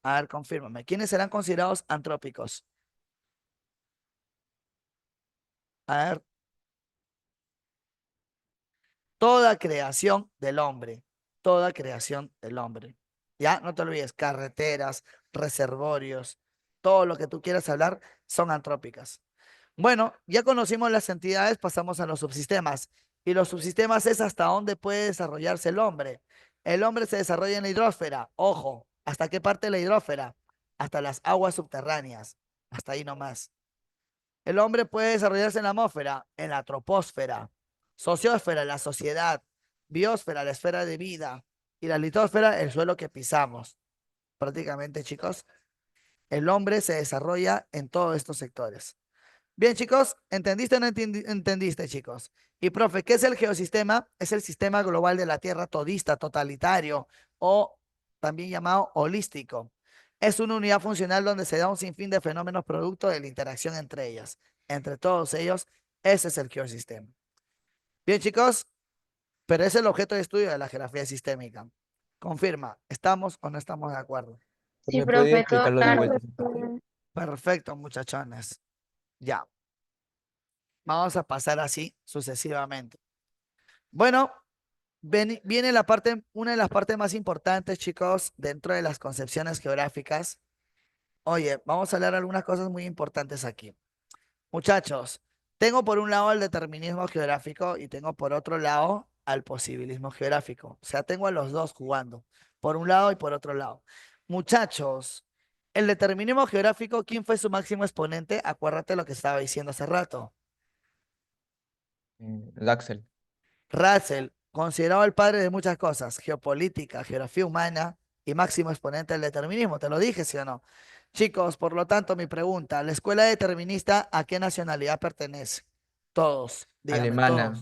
A ver, confírmame. ¿Quiénes serán considerados antrópicos? A ver, toda creación del hombre. Toda creación del hombre. Ya, no te olvides, carreteras, reservorios, todo lo que tú quieras hablar son antrópicas. Bueno, ya conocimos las entidades, pasamos a los subsistemas. Y los subsistemas es hasta dónde puede desarrollarse el hombre. El hombre se desarrolla en la hidrosfera. Ojo, ¿hasta qué parte de la hidrosfera? Hasta las aguas subterráneas. Hasta ahí nomás. El hombre puede desarrollarse en la atmósfera, en la troposfera, sociósfera, la sociedad, biosfera, la esfera de vida, y la litosfera, el suelo que pisamos. Prácticamente, chicos, el hombre se desarrolla en todos estos sectores. Bien, chicos, ¿entendiste o no entendiste, chicos? Y, profe, ¿qué es el geosistema? Es el sistema global de la Tierra todista, totalitario o también llamado holístico. Es una unidad funcional donde se da un sinfín de fenómenos producto de la interacción entre ellas. Entre todos ellos, ese es el geosistema. Bien, chicos, pero es el objeto de estudio de la geografía sistémica. Confirma, ¿estamos o no estamos de acuerdo? Sí, ¿Me podría profe, todo explicarlo de claro. vuelta? Esa parte? Perfecto, muchachones. Ya, vamos a pasar así sucesivamente. Bueno, viene la parte, una de las partes más importantes, chicos, dentro de las concepciones geográficas. Oye, vamos a hablar de algunas cosas muy importantes aquí. Muchachos, tengo por un lado el determinismo geográfico y tengo por otro lado al posibilismo geográfico. O sea, tengo a los dos jugando, por un lado y por otro lado. Muchachos, el determinismo geográfico, ¿quién fue su máximo exponente? Acuérdate lo que estaba diciendo hace rato. El Axel. Russell, considerado el padre de muchas cosas, geopolítica, geografía humana y máximo exponente del determinismo. ¿Te lo dije, sí o no? Chicos, por lo tanto, mi pregunta, ¿la escuela determinista a qué nacionalidad pertenece? Todos, dígame, Alemana.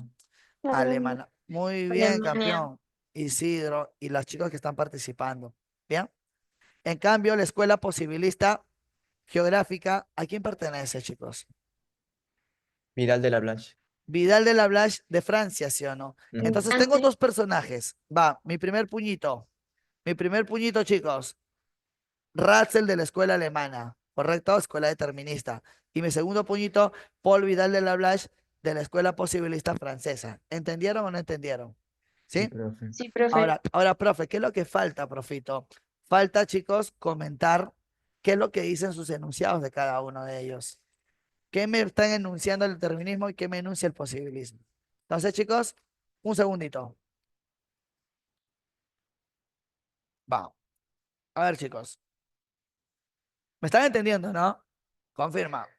todos. Alemana. Muy bien, Alemania. campeón. Isidro y las chicas que están participando. Bien. En cambio, la escuela posibilista geográfica, ¿a quién pertenece, chicos? Vidal de la Blanche. Vidal de la Blache de Francia, ¿sí o no? Ujú. Entonces tengo Francia. dos personajes. Va, mi primer puñito. Mi primer puñito, chicos. Ratzel de la escuela alemana. ¿Correcto? Escuela determinista. Y mi segundo puñito, Paul Vidal de la Blache de la escuela posibilista francesa. ¿Entendieron o no entendieron? Sí, ¿Sí? profe. Sí, profe. Ahora, profe, ¿qué es lo que falta, profito? Falta, chicos, comentar qué es lo que dicen sus enunciados de cada uno de ellos. ¿Qué me están enunciando el determinismo y qué me enuncia el posibilismo? Entonces, chicos, un segundito. Vamos. A ver, chicos. ¿Me están entendiendo, no? Confirma. Sí,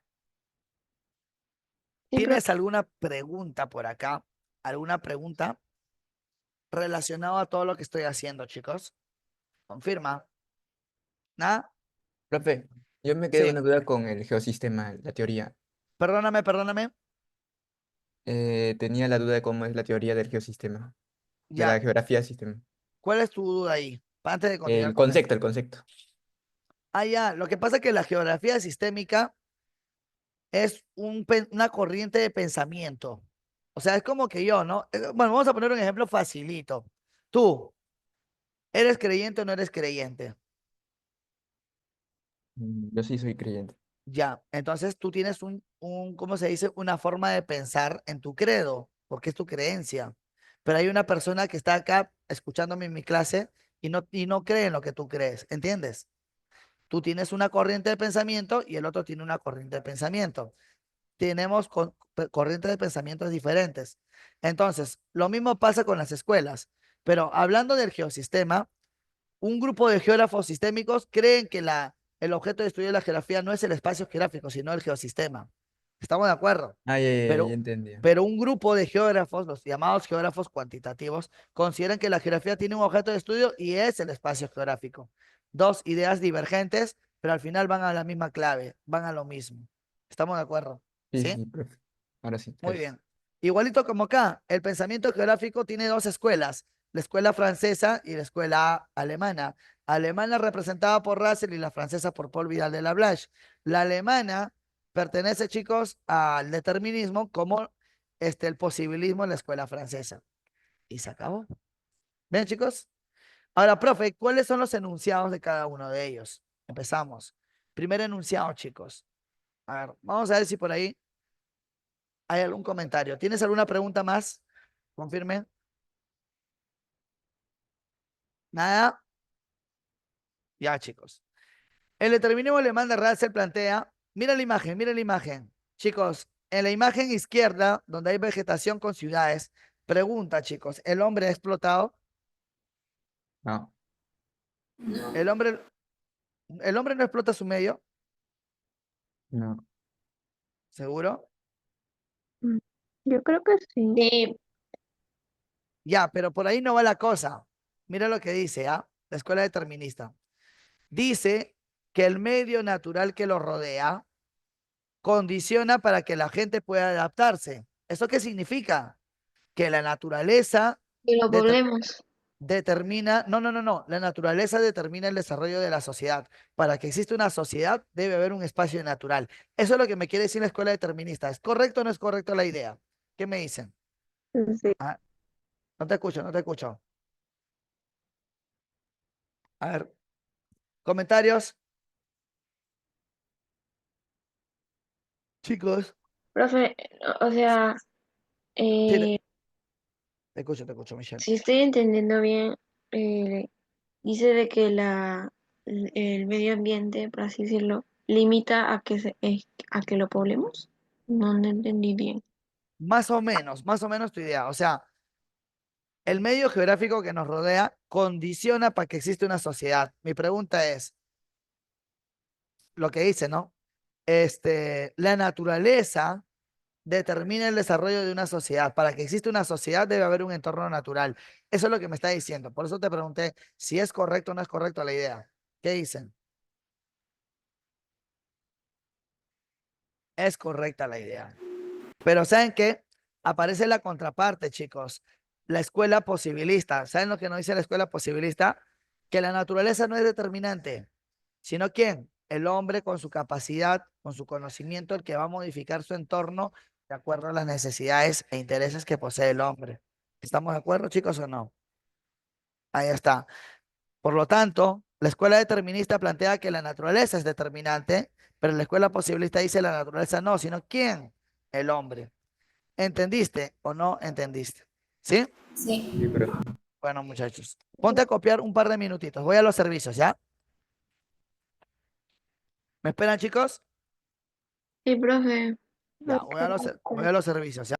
profe. ¿Tienes alguna pregunta por acá? ¿Alguna pregunta relacionada a todo lo que estoy haciendo, chicos? Confirma. ¿Nada? Profe, yo me quedé Sí. una duda con el geosistema, la teoría. Perdóname, perdóname. Tenía la duda de cómo es la teoría del geosistema, de Ya. la geografía del sistema. ¿Cuál es tu duda ahí? Antes de continuar El con concepto, esto. el concepto. Ah, ya. Lo que pasa es que la geografía sistémica es una corriente de pensamiento. O sea, es como que yo, ¿no? Bueno, vamos a poner un ejemplo facilito. Tú, ¿eres creyente o no eres creyente? Yo sí soy creyente. Ya, entonces tú tienes ¿cómo se dice? Una forma de pensar en tu credo, porque es tu creencia. Pero hay una persona que está acá escuchándome en mi clase y no cree en lo que tú crees, ¿entiendes? Tú tienes una corriente de pensamiento y el otro tiene una corriente de pensamiento. Tenemos corrientes de pensamientos diferentes. Entonces, lo mismo pasa con las escuelas. Pero hablando del geosistema, un grupo de geógrafos sistémicos creen que el objeto de estudio de la geografía no es el espacio geográfico, sino el geosistema. ¿Estamos de acuerdo? Ah, ya Pero, entendí. pero un grupo de geógrafos, los llamados geógrafos cuantitativos, consideran que la geografía tiene un objeto de estudio y es el espacio geográfico. Dos ideas divergentes, pero al final van a la misma clave, van a lo mismo. ¿Estamos de acuerdo? Sí, ¿Sí? sí, profe. Ahora sí, Muy gracias. bien. Igualito como acá, el pensamiento geográfico tiene dos escuelas, la escuela francesa y la escuela alemana. Alemana representada por Russell y la francesa por Paul Vidal de Lablache. La alemana pertenece, chicos, al determinismo como el posibilismo en la escuela francesa. Y se acabó. ¿Ven, chicos? Ahora, profe, ¿cuáles son los enunciados de cada uno de ellos? Empezamos. Primer enunciado, chicos. A ver, vamos a ver si por ahí hay algún comentario. ¿Tienes alguna pregunta más? Confirme. Nada. Ya, chicos. El determinismo alemán de Russell plantea, mira la imagen, mira la imagen. Chicos, en la imagen izquierda, donde hay vegetación con ciudades, pregunta, chicos, ¿el hombre ha explotado? No, No, ¿El hombre, el hombre no explota su medio? no, ¿Seguro? Mm, Yo creo que sí. Sí, Ya, pero por ahí no va la cosa. Mira lo que dice, ¿ah? La escuela determinista. Dice que el medio natural que lo rodea condiciona para que la gente pueda adaptarse. ¿Eso qué significa? Que la naturaleza y lo deter- volvemos. determina, no, no, no, no, la naturaleza determina el desarrollo de la sociedad. Para que exista una sociedad debe haber un espacio natural. Eso es lo que me quiere decir la escuela determinista. ¿Es correcto o no es correcto la idea? ¿Qué me dicen? Sí. Ah, no te escucho, no te escucho. A ver, comentarios, chicos. Profe, o sea, Sí, eh, te escucho, Michelle. si estoy entendiendo bien, dice de que el medio ambiente, por así decirlo, limita a a que lo poblemos. No entendí bien. Más o menos tu idea. O sea, el medio geográfico que nos rodea condiciona para que exista una sociedad. Mi pregunta es, lo que dice, ¿no? La naturaleza determina el desarrollo de una sociedad. Para que exista una sociedad debe haber un entorno natural. Eso es lo que me está diciendo. Por eso te pregunté si es correcto o no es correcto la idea. ¿Qué dicen? Es correcta la idea. Pero ¿saben qué? Aparece la contraparte, chicos. La escuela posibilista. ¿Saben lo que nos dice la escuela posibilista? Que la naturaleza no es determinante, sino ¿quién? El hombre con su capacidad, con su conocimiento, el que va a modificar su entorno de acuerdo a las necesidades e intereses que posee el hombre. ¿Estamos de acuerdo, chicos, o no? Ahí está. Por lo tanto, la escuela determinista plantea que la naturaleza es determinante, pero la escuela posibilista dice la naturaleza no, sino ¿quién? El hombre. ¿Entendiste o no entendiste? ¿Sí? sí, sí. profe. Bueno, muchachos, ponte a copiar un par de minutitos. Voy a los servicios, ¿ya? ¿Me esperan, chicos? Sí, profe. Ya, Ok. voy a los servicios, ¿ya?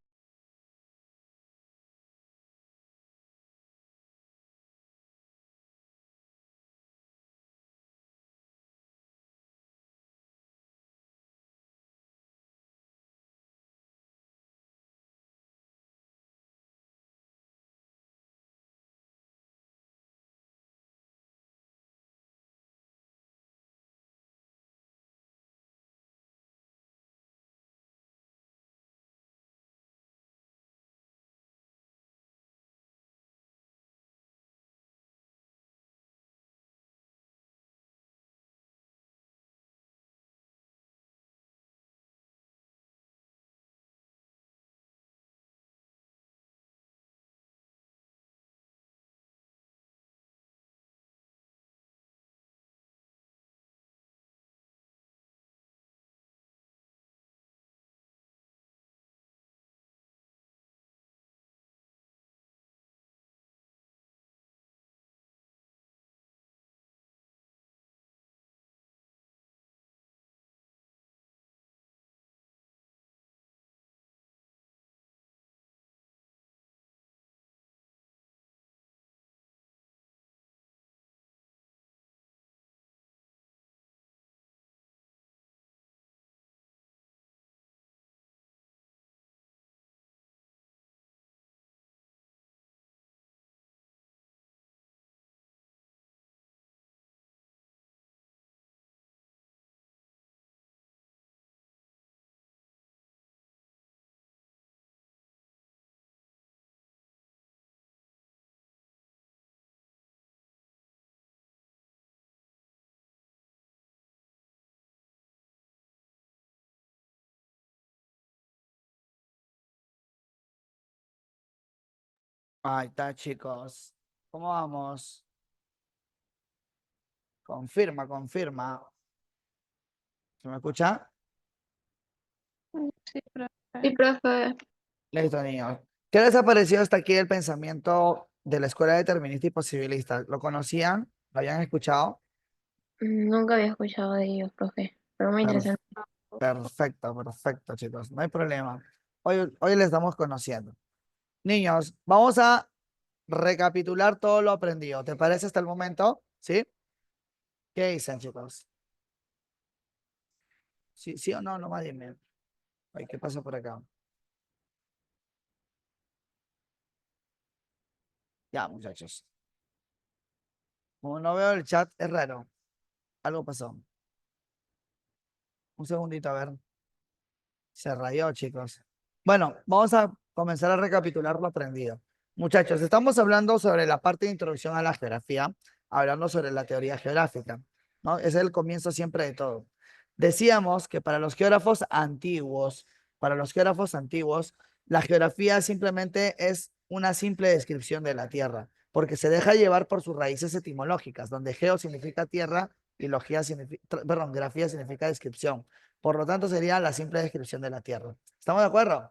Ahí está, chicos. ¿Cómo vamos? Confirma, confirma. ¿Se me escucha? Sí, profe. Sí, profe. Listo, niños. ¿Qué les ha parecido hasta aquí el pensamiento de la escuela determinista y posibilista? ¿Lo conocían? ¿Lo habían escuchado? Nunca había escuchado de ellos, profe, pero muy Per- interesante. Perfecto, perfecto, chicos. No hay problema. Hoy les estamos conociendo. Niños, vamos a recapitular todo lo aprendido. ¿Te parece hasta el momento? ¿Sí? ¿Qué dicen, chicos? ¿Sí, sí o no? Nomás dime. Ay, ¿qué pasa por acá? Ya, muchachos. Como no veo el chat, es raro. Algo pasó. Un segundito, a ver. Se rayó, chicos. Bueno, vamos a comenzar a recapitular lo aprendido. Muchachos, estamos hablando sobre la parte de introducción a la geografía, hablando sobre la teoría geográfica, ¿no? Es el comienzo siempre de todo. Decíamos que para los geógrafos antiguos, la geografía simplemente es una simple descripción de la Tierra, porque se deja llevar por sus raíces etimológicas, donde geo significa tierra y logía significa, perdón, grafía significa descripción. Por lo tanto, sería la simple descripción de la Tierra. ¿Estamos de acuerdo?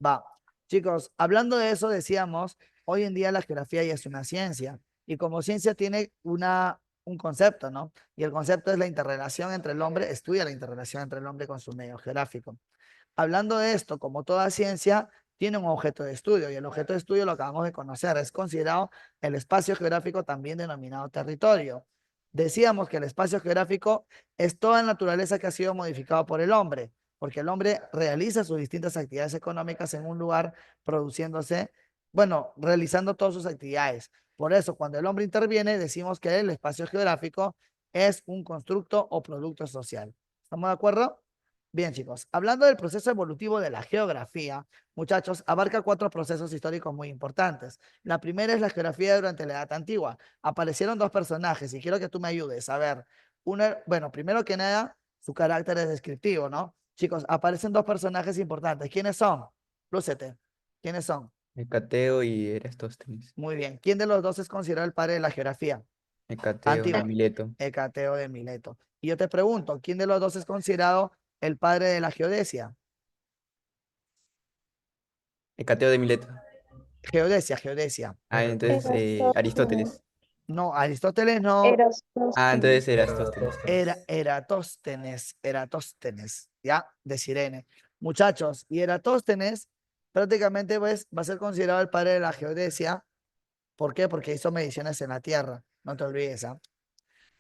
Va. Chicos, hablando de eso, decíamos, hoy en día la geografía ya es una ciencia y como ciencia tiene un concepto, ¿no? Y el concepto es la interrelación entre el hombre, estudia la interrelación entre el hombre con su medio geográfico. Hablando de esto, como toda ciencia, tiene un objeto de estudio y el objeto de estudio lo acabamos de conocer, es considerado el espacio geográfico también denominado territorio. Decíamos que el espacio geográfico es toda naturaleza que ha sido modificada por el hombre, porque el hombre realiza sus distintas actividades económicas en un lugar produciéndose, bueno, realizando todas sus actividades. Por eso, cuando el hombre interviene, decimos que el espacio geográfico es un constructo o producto social. ¿Estamos de acuerdo? Bien, chicos, hablando del proceso evolutivo de la geografía, muchachos, abarca 4 procesos históricos muy importantes. La primera es la geografía durante la Edad Antigua. Aparecieron 2 personajes y quiero que tú me ayudes. A ver, bueno, primero que nada, su carácter es descriptivo, ¿no? Chicos, aparecen 2 personajes importantes. ¿Quiénes son? Lúcete. ¿Quiénes son? Hecateo y Eratóstenes. Muy bien. ¿Quién de los dos es considerado el padre de la geografía? Hecateo de Antigua. Mileto. Hecateo de Mileto. Y yo te pregunto, ¿quién de los dos es considerado el padre de la geodesia? Hecateo de Mileto. Geodesia, geodesia. Ah, entonces Eratóstenes. Aristóteles. No, Aristóteles no, Ah, Eratóstenes. entonces Eratóstenes. era Eratóstenes, ¿ya? De Cirene. Muchachos, y Eratóstenes prácticamente pues, va a ser considerado el padre de la geodesia. ¿Por qué? Porque hizo mediciones en la Tierra. No te olvides, ¿ah?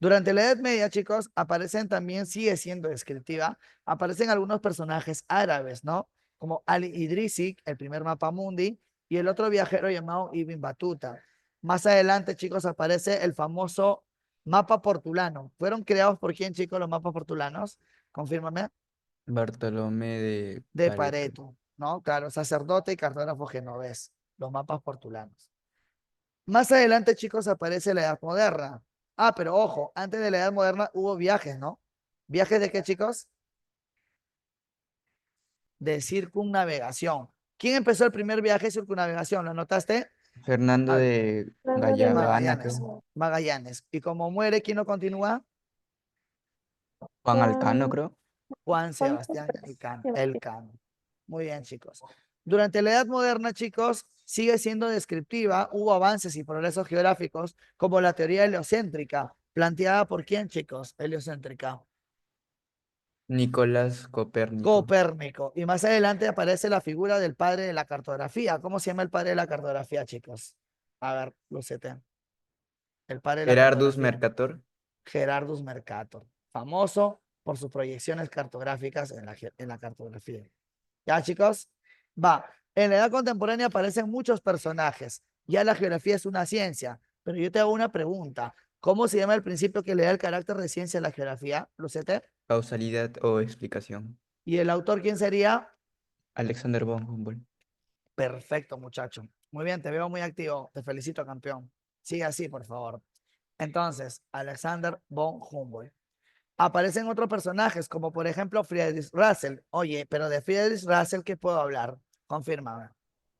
Durante la Edad Media, chicos, aparecen también, sigue siendo descriptiva, aparecen algunos personajes árabes, ¿no? Como Ali Idrisi, el primer mapa mundi, y el otro viajero llamado Ibn Battuta. Más adelante, chicos, aparece el famoso mapa portulano. ¿Fueron creados por quién, chicos, los mapas portulanos? Confírmame. Bartolomé de De Pareto. Pareto, ¿no? Claro, sacerdote y cartógrafo genovés, los mapas portulanos. Más adelante, chicos, aparece la Edad Moderna. Ah, pero ojo, antes de la Edad Moderna hubo viajes, ¿no? ¿Viajes de qué, chicos? De circunnavegación. ¿Quién empezó el primer viaje de circunnavegación? ¿Lo notaste? Fernando Ah, de Hablando de Gana, Magallanes. creo. Magallanes. Y como muere, ¿quién lo continúa? Juan Alcano, Juan, creo. Juan Juan Sebastián Elcano. Sebastián. Elcano. Muy bien, chicos. Durante la Edad Moderna, chicos, sigue siendo descriptiva. Hubo avances y progresos geográficos como la teoría heliocéntrica. ¿Planteada por quién, chicos? Heliocéntrica. Nicolás Copérnico. Copérnico. Y más adelante aparece la figura del padre de la cartografía. ¿Cómo se llama el padre de la cartografía, chicos? A ver, Lucete. El padre de la Gerardus cartografía. Mercator. Gerardus Mercator. Famoso por sus proyecciones cartográficas en la cartografía. ¿Ya, chicos? Va. En la edad contemporánea aparecen muchos personajes. Ya la geografía es una ciencia. Pero yo te hago una pregunta. ¿Cómo se llama el principio que le da el carácter de ciencia a la geografía, Lucete? Causalidad o explicación. ¿Y el autor quién sería? Alexander von Humboldt. Perfecto, muchacho. Muy bien, te veo muy activo. Te felicito, campeón. Sigue así, por favor. Entonces, Alexander von Humboldt. Aparecen otros personajes, como por ejemplo Friedrich Russell. Oye, pero de Friedrich Russell, ¿qué puedo hablar? Confírmame.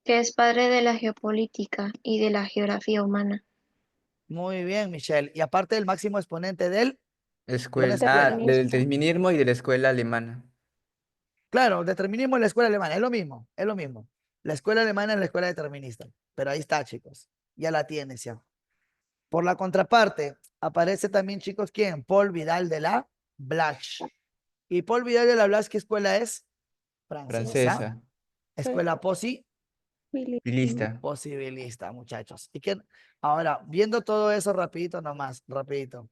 que es padre de la geopolítica y de la geografía humana. Muy bien, Michelle. Y aparte el máximo exponente de una Ah, escuela. del feminismo y de la escuela alemana. Claro, determinismo en la escuela alemana, es lo mismo, es lo mismo. La escuela alemana es la escuela determinista, pero ahí está, chicos, ya la tienes ya. Por la contraparte, aparece también, chicos, ¿quién? Paul Vidal de la Blache. ¿Y Paul Vidal de la Blache qué escuela es? Francesa. Francesa. Escuela Filista. posibilista, muchachos. ¿Y qué? Ahora, viendo todo eso rapidito nomás, rapidito.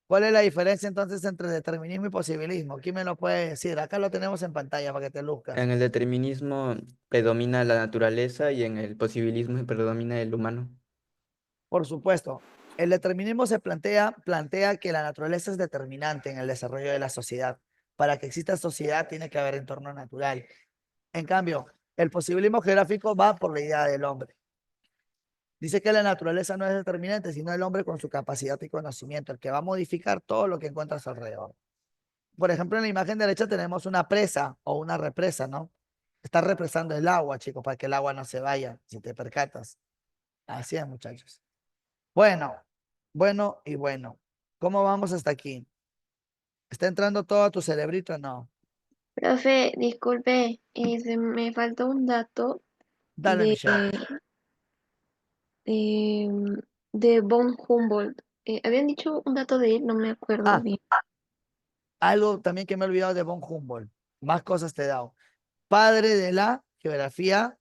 ¿Cuál es la diferencia entonces entre determinismo y posibilismo? ¿Quién me lo puede decir? Acá lo tenemos en pantalla para que te luzca. En el determinismo predomina la naturaleza y en el posibilismo predomina el humano. Por supuesto, el determinismo plantea que la naturaleza es determinante en el desarrollo de la sociedad. Para que exista sociedad tiene que haber entorno natural. En cambio, el posibilismo geográfico va por la idea del hombre. Dice que la naturaleza no es determinante, sino el hombre con su capacidad y conocimiento, el que va a modificar todo lo que encuentra a su alrededor. Por ejemplo, en la imagen derecha tenemos una presa o una represa, ¿no? Está represando el agua, chicos, para que el agua no se vaya, si te percatas. Así es, muchachos. Bueno, bueno y bueno. ¿Cómo vamos hasta aquí? ¿Está entrando todo a tu cerebrito? No. Profe, disculpe, me faltó un dato Dale, de, Michelle. de, de von Humboldt. Habían dicho un dato de él, no me acuerdo Ah, bien. algo también que me he olvidado de von Humboldt. Más cosas te he dado. Padre de la geografía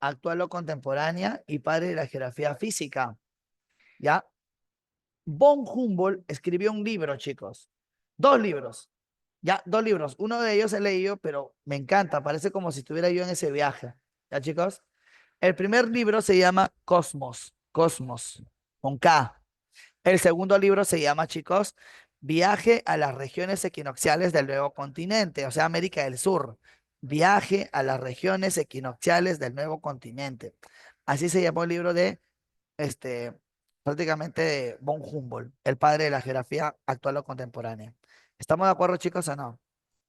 actual o contemporánea y padre de la geografía física. ¿Ya? Von Humboldt escribió un libro, chicos. Dos libros. Ya, dos libros. Uno de ellos he leído, pero me encanta. Parece como si estuviera yo en ese viaje. ¿Ya, chicos? El primer libro se llama Cosmos. Cosmos. Con K. El segundo libro se llama, chicos, Viaje a las regiones equinocciales del nuevo continente, o sea, América del Sur. Viaje a las regiones equinocciales del nuevo continente. Así se llamó el libro de este, prácticamente de von Humboldt, el padre de la geografía actual o contemporánea. ¿Estamos de acuerdo, chicos, o no?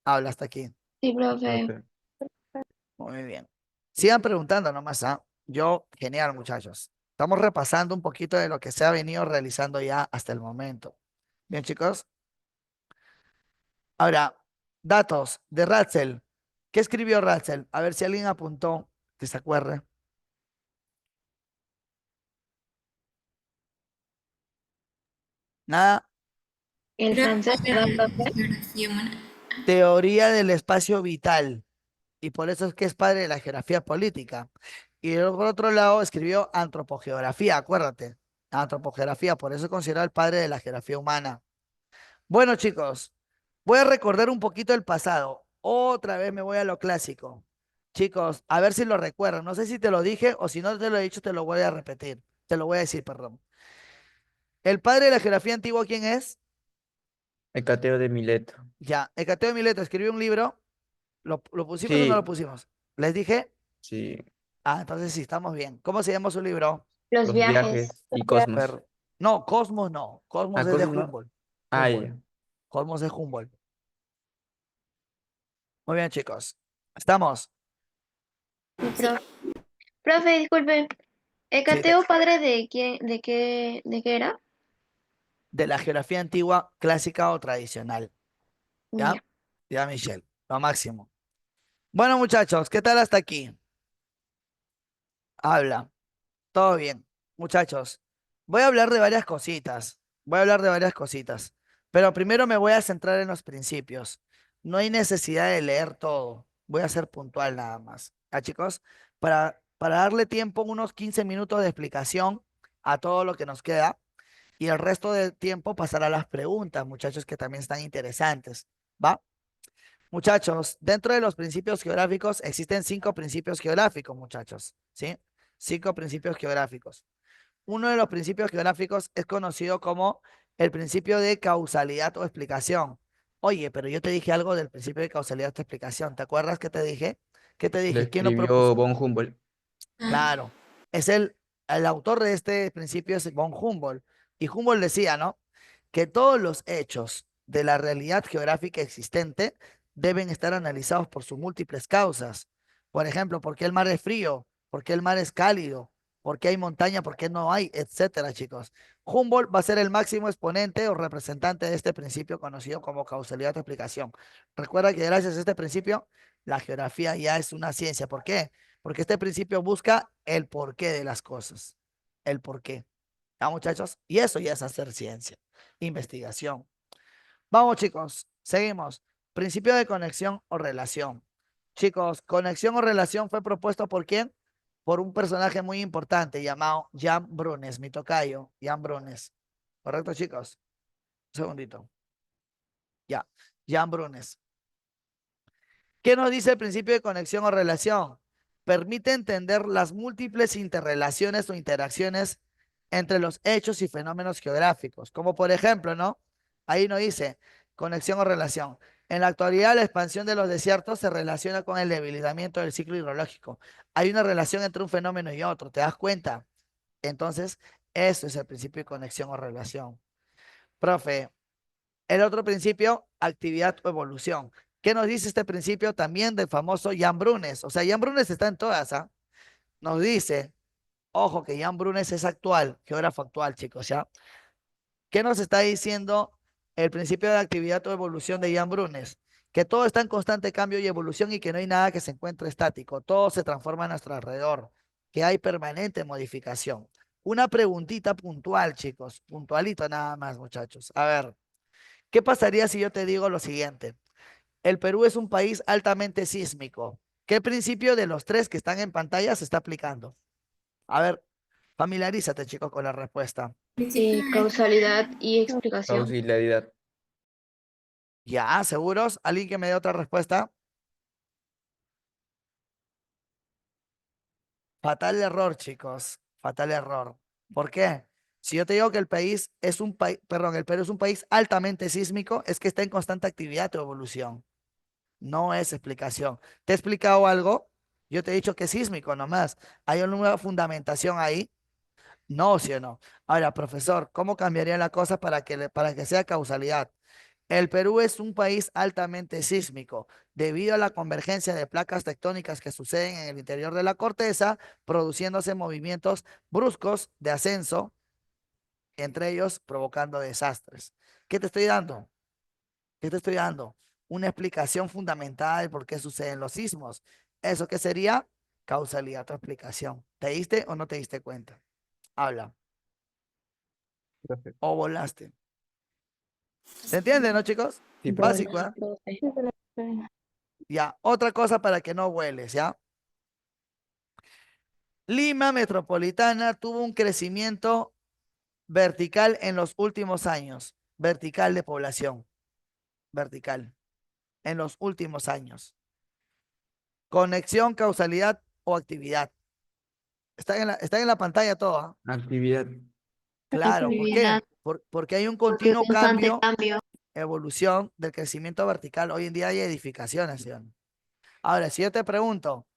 Habla hasta aquí. Sí, profe. Profe. Muy bien. Sigan preguntando nomás, ¿ah? Yo, genial, muchachos. Estamos repasando un poquito de lo que se ha venido realizando ya hasta el momento. Bien, chicos. Ahora, datos de Ratzel. ¿Qué escribió Ratzel? A ver si alguien apuntó, que se acuerde. Nada. El francés, ¿verdad, profe? Geografía humana. Teoría del espacio vital. Y por eso es que es padre de la geografía política. Y por otro lado escribió antropogeografía, acuérdate. Antropogeografía, por eso es considerado el padre de la geografía humana. Bueno, chicos, voy a recordar un poquito el pasado. Otra vez me voy a lo clásico. Chicos, a ver si lo recuerdan. No sé si te lo dije o si no te lo he dicho, te lo voy a repetir. Te lo voy a decir, perdón. ¿El padre de la geografía antigua quién es? Hecateo de Mileto. Ya, Hecateo de Mileto escribió un libro. ¿Lo pusimos o no lo Sí, pusimos? ¿Les dije? sí. Ah, entonces sí, estamos bien. ¿Cómo se llama su libro? Los Los viajes. viajes y Cosmos. No, Cosmos no. Cosmos Ah, es de Cosmos no. Humboldt. Ah, Humboldt. ya. Cosmos es Humboldt. Muy bien, chicos. Estamos. Sí, profe, disculpe. Sí, ¿Hecateo padre de quién, de qué era? de la geografía antigua, clásica o tradicional. ¿Ya? Ya. Ya, Michelle. Lo máximo. Bueno, muchachos, ¿qué tal hasta aquí? Habla. Todo bien. Muchachos, voy a hablar de varias cositas. Voy a hablar de varias cositas. Pero primero me voy a centrar en los principios. No hay necesidad de leer todo. Voy a ser puntual nada más. ¿Ah, chicos? Para darle tiempo, unos 15 minutos de explicación a todo lo que nos queda. Y el resto del tiempo pasar a las preguntas, muchachos, que también están interesantes. ¿Va? Muchachos, dentro de los principios geográficos existen 5 principios geográficos, muchachos. ¿Sí? 5 principios geográficos. Uno de los principios geográficos es conocido como el principio de causalidad o explicación. Oye, pero yo te dije algo del principio de causalidad o explicación. ¿Te acuerdas que te dije? ¿Qué te Lo dije? ¿Quién lo escribió propuso? von Humboldt. Claro, es el autor de este principio es von Humboldt. Y Humboldt decía, ¿no? Que todos los hechos de la realidad geográfica existente deben estar analizados por sus múltiples causas. Por ejemplo, ¿por qué el mar es frío? ¿Por qué el mar es cálido? ¿Por qué hay montaña? ¿Por qué no hay? Etcétera, chicos. Humboldt va a ser el máximo exponente o representante de este principio conocido como causalidad de explicación. Recuerda que gracias a este principio, la geografía ya es una ciencia. ¿Por qué? Porque este principio busca el porqué de las cosas. El porqué. ¿Ya, muchachos? Y eso ya es hacer ciencia, investigación. Vamos, chicos, seguimos. Principio de conexión o relación. Chicos, conexión o relación fue propuesto ¿por quién? Por un personaje muy importante llamado Jan Brunes, mi tocayo, Jan Brunes. ¿Correcto, chicos? Un segundito. Ya, Jan Brunes. ¿Qué nos dice el principio de conexión o relación? Permite entender las múltiples interrelaciones o interacciones entre los hechos y fenómenos geográficos, como por ejemplo, ¿no? Ahí nos dice conexión o relación. En la actualidad, la expansión de los desiertos se relaciona con el debilitamiento del ciclo hidrológico. Hay una relación entre un fenómeno y otro, ¿te das cuenta? Entonces, eso es el principio de conexión o relación. Profe, el otro principio, actividad o evolución. ¿Qué nos dice este principio también del famoso Jan Brunes? O sea, Jan Brunes está en todas, ¿ah? Nos dice, ojo que Jan Brunes es actual, geógrafo actual, chicos, ¿ya? ¿Qué nos está diciendo el principio de actividad o evolución de Jan Brunes? Que todo está en constante cambio y evolución y que no hay nada que se encuentre estático, todo se transforma a nuestro alrededor, que hay permanente modificación. Una preguntita puntual, chicos, puntualito nada más, muchachos. A ver, ¿qué pasaría si yo te digo lo siguiente? El Perú es un país altamente sísmico. ¿Qué principio de los tres que están en pantalla se está aplicando? A ver, familiarízate, chicos, con la respuesta. Causalidad y explicación. Causalidad. ¿Ya? ¿Seguros? ¿Alguien que me dé otra respuesta? Fatal error, chicos. Fatal error. ¿Por qué? Si yo te digo que el país es un país, perdón, el Perú es un país altamente sísmico, es que está en constante actividad o evolución. No es explicación. ¿Te he explicado algo? Yo te he dicho que es sísmico nomás. ¿Hay alguna fundamentación ahí? No, sí o no. Ahora, profesor, ¿cómo cambiaría la cosa para que sea causalidad? El Perú es un país altamente sísmico debido a la convergencia de placas tectónicas que suceden en el interior de la corteza, produciéndose movimientos bruscos de ascenso, entre ellos provocando desastres. ¿Qué te estoy dando? ¿Qué te estoy dando? Una explicación fundamental de por qué suceden los sismos. ¿Eso qué sería? Causalidad o explicación. ¿Te diste o no te diste cuenta? Habla. Profe. O volaste. ¿Se entiende, no, chicos? Sí, profe. Básico, ¿eh? Profe. Ya, otra cosa para que no vueles, ¿ya? Lima Metropolitana tuvo un crecimiento vertical en los últimos años. Vertical de población. Vertical. En los últimos años. Conexión, causalidad o actividad. Está en la pantalla todo, ¿ah? Actividad. Claro, ¿por qué? Actividad. Porque hay un Porque continuo constante cambio, cambio. evolución del crecimiento vertical. Hoy en día hay edificaciones, ¿sí? Ahora, si yo te pregunto,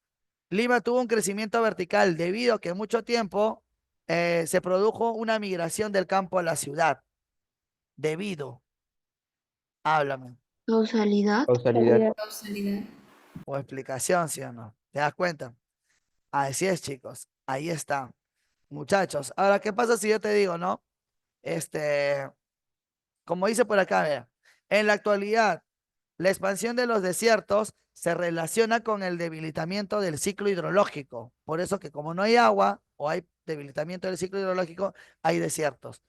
Lima tuvo un crecimiento vertical debido a que mucho tiempo se produjo una migración del campo a la ciudad. Debido, háblame, Causalidad. Causalidad. Causalidad. o explicación, ¿sí o no? ¿Te das cuenta? Así es, chicos, ahí está. Muchachos, ahora, ¿qué pasa si yo te digo, no? Este, como dice por acá, vea, en la actualidad, la expansión de los desiertos se relaciona con el debilitamiento del ciclo hidrológico. Por eso que como no hay agua o hay debilitamiento del ciclo hidrológico, hay desiertos.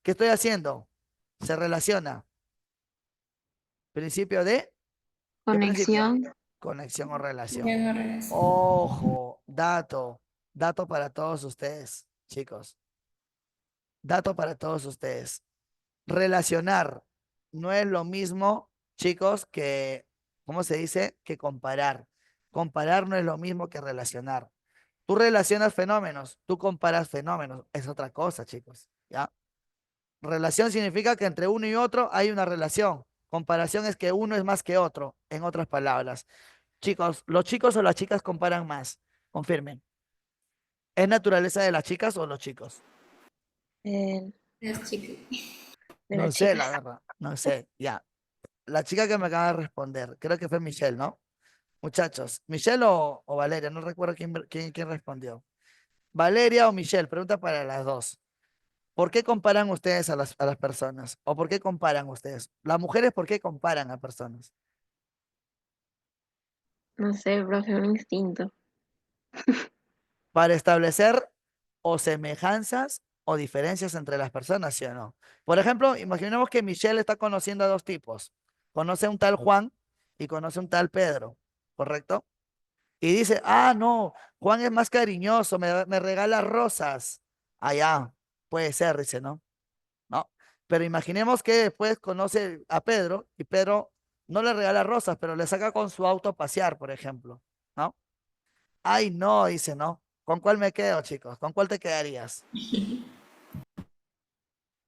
¿Qué estoy haciendo? Se relaciona. Principio de, ¿qué principio? Conexión. Conexión o relación. Ya no regreso. Ojo, dato para todos ustedes, chicos. Dato para todos ustedes. Relacionar no es lo mismo, chicos, que, ¿cómo se dice? Que comparar. Comparar no es lo mismo que relacionar. Tú relacionas fenómenos, tú comparas fenómenos, es otra cosa, chicos, ¿ya? Relación significa que entre uno y otro hay una relación. Comparación es que uno es más que otro, en otras palabras. Chicos, ¿los chicos o las chicas comparan más? Confirmen. ¿Es naturaleza de las chicas o los chicos? eh, Las chicas. de No las sé, la chicas. verdad, no sé, ya. La chica que me acaba de responder, creo que fue Michelle, ¿no? Muchachos, ¿Michelle o Valeria? No recuerdo quién respondió. ¿Valeria o Michelle? Pregunta para las dos. ¿Por qué comparan ustedes a las personas? ¿O por qué comparan ustedes? Las mujeres, ¿por qué comparan a personas? No sé, profe, un instinto. Para establecer o semejanzas o diferencias entre las personas, ¿sí o no? Por ejemplo, imaginemos que Michelle está conociendo a dos tipos. Conoce a un tal Juan y conoce a un tal Pedro, ¿correcto? Y dice, ah, no, Juan es más cariñoso, me regala rosas. Allá, puede ser, dice, ¿no? No. Pero imaginemos que después conoce a Pedro y Pedro no le regala rosas, pero le saca con su auto a pasear, por ejemplo, ¿no? Ay, no, dice, ¿no? ¿Con cuál me quedo, chicos? ¿Con cuál te quedarías?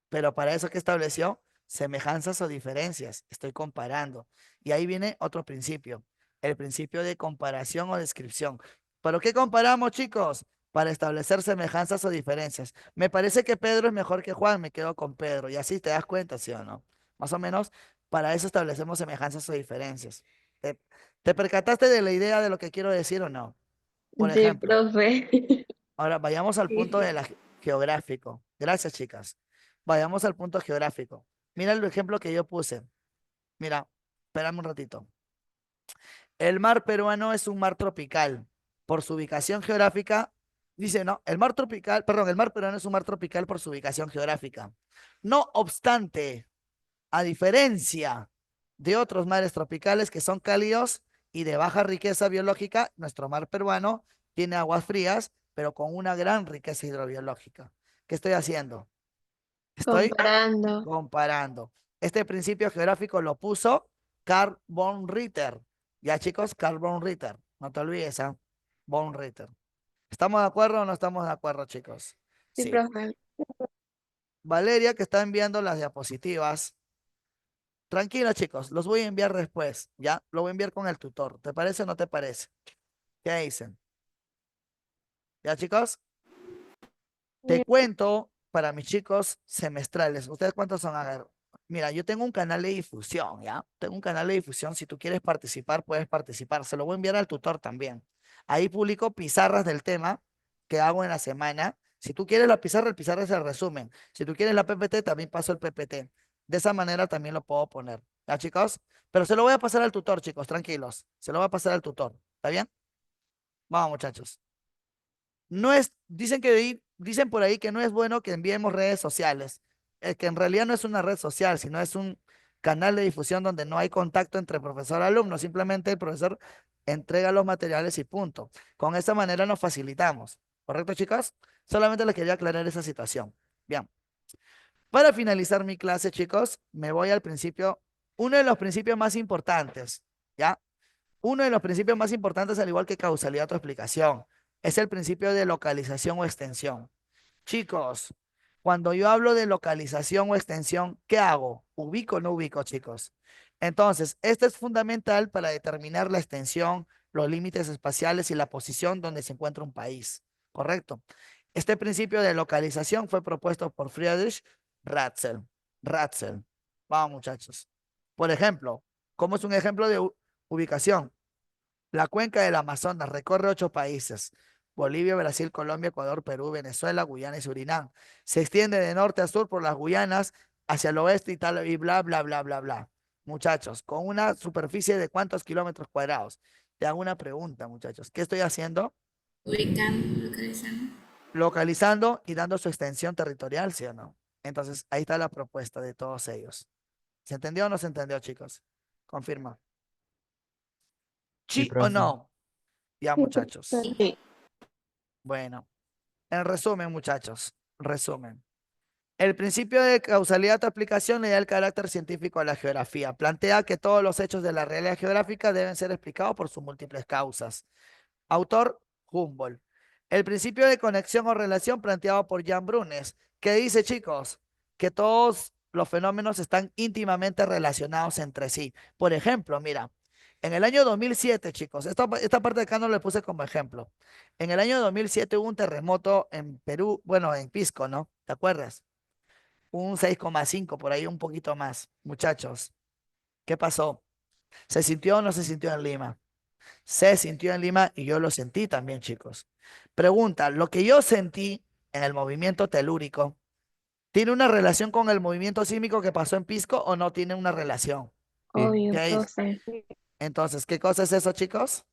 Pero para eso que estableció semejanzas o diferencias. Estoy comparando. Y ahí viene otro principio, el principio de comparación o descripción. ¿Pero qué comparamos, chicos? Para establecer semejanzas o diferencias. Me parece que Pedro es mejor que Juan, me quedo con Pedro. Y así te das cuenta, ¿sí o no? Más o menos, para eso establecemos semejanzas o diferencias. ¿Te, te percataste de la idea de lo que quiero decir o no? Por Sí, ejemplo. profe. Ahora vayamos al punto Sí. de la geográfico. Gracias, chicas. Vayamos al punto geográfico. Mira el ejemplo que yo puse. Mira, espérame un ratito. El mar peruano es un mar tropical. Por su ubicación geográfica, dice, no, el mar tropical, perdón, el mar peruano es un mar tropical por su ubicación geográfica. No obstante, a diferencia de otros mares tropicales que son cálidos y de baja riqueza biológica, nuestro mar peruano tiene aguas frías, pero con una gran riqueza hidrobiológica. ¿Qué estoy haciendo? Estoy Comparando. comparando. Este principio geográfico lo puso Carl von Ritter. Ya, chicos, Carl von Ritter. No te olvides, ¿ah? Von Ritter. ¿Estamos de acuerdo o no estamos de acuerdo, chicos? Sí, Sí. profe. Valeria, que está enviando las diapositivas. Tranquila, chicos, los voy a enviar después, ¿ya? Lo voy a enviar con el tutor. ¿Te parece o no te parece? ¿Qué dicen? ¿Ya, chicos? Te cuento para mis chicos semestrales. ¿Ustedes cuántos son? A ver, mira, yo tengo un canal de difusión, ¿ya? Tengo un canal de difusión. Si tú quieres participar, puedes participar. Se lo voy a enviar al tutor también. Ahí publico pizarras del tema que hago en la semana. Si tú quieres la pizarra, el pizarra es el resumen. Si tú quieres la PPT, también paso el PPT. De esa manera también lo puedo poner. ¿Ya, chicos? Pero se lo voy a pasar al tutor, chicos, tranquilos. Se lo voy a pasar al tutor. ¿Está bien? Vamos, muchachos. No es, dicen por ahí que no es bueno que enviemos redes sociales, que en realidad no es una red social, sino es un canal de difusión donde no hay contacto entre profesor y alumno, simplemente el profesor entrega los materiales y punto. Con esa manera nos facilitamos, ¿correcto, chicos? Solamente les quería aclarar esa situación. Bien, para finalizar mi clase, chicos, me voy al principio, uno de los principios más importantes, ¿ya? Uno de los principios más importantes, al igual que causalidad o explicación, es el principio de localización o extensión. Chicos, cuando yo hablo de localización o extensión, ¿qué hago? ¿Ubico o no ubico, chicos? Entonces, esto es fundamental para determinar la extensión, los límites espaciales y la posición donde se encuentra un país. ¿Correcto? Este principio de localización fue propuesto por Friedrich Ratzel. Ratzel. Vamos, muchachos. Por ejemplo, ¿cómo es un ejemplo de ubicación? La cuenca del Amazonas recorre 8 países: Bolivia, Brasil, Colombia, Ecuador, Perú, Venezuela, Guyana y Surinam. Se extiende de norte a sur por las Guyanas, hacia el oeste y tal, y bla, bla, bla, bla, bla. Muchachos, con una superficie de ¿cuántos kilómetros cuadrados? Te hago una pregunta, muchachos. ¿Qué estoy haciendo? Ubicando, localizando. Localizando y dando su extensión territorial, ¿sí o no? Entonces, ahí está la propuesta de todos ellos. ¿Se entendió o no se entendió, chicos? Confirma. Sí, ¿Sí o profe. no? Ya, Sí, muchachos. profesor. Sí. Bueno. En resumen, muchachos, resumen. El principio de causalidad o aplicación le da el carácter científico a la geografía. Plantea que todos los hechos de la realidad geográfica deben ser explicados por sus múltiples causas. Autor, Humboldt. El principio de conexión o relación planteado por Jan Brunes, que dice, chicos, que todos los fenómenos están íntimamente relacionados entre sí. Por ejemplo, mira, en el año 2007, chicos, esta parte de acá no le puse como ejemplo. En el año 2007 hubo un terremoto en Perú, bueno, en Pisco, ¿no? ¿Te acuerdas? Un 6,5, por ahí un poquito más. Muchachos, ¿qué pasó? ¿Se sintió o no se sintió en Lima? Se sintió en Lima y yo lo sentí también, chicos. Pregunta, ¿lo que yo sentí en el movimiento telúrico tiene una relación con el movimiento sísmico que pasó en Pisco o no tiene una relación? Sí. Obvio, ¿Qué? profe. Entonces, ¿qué cosa es eso, chicos?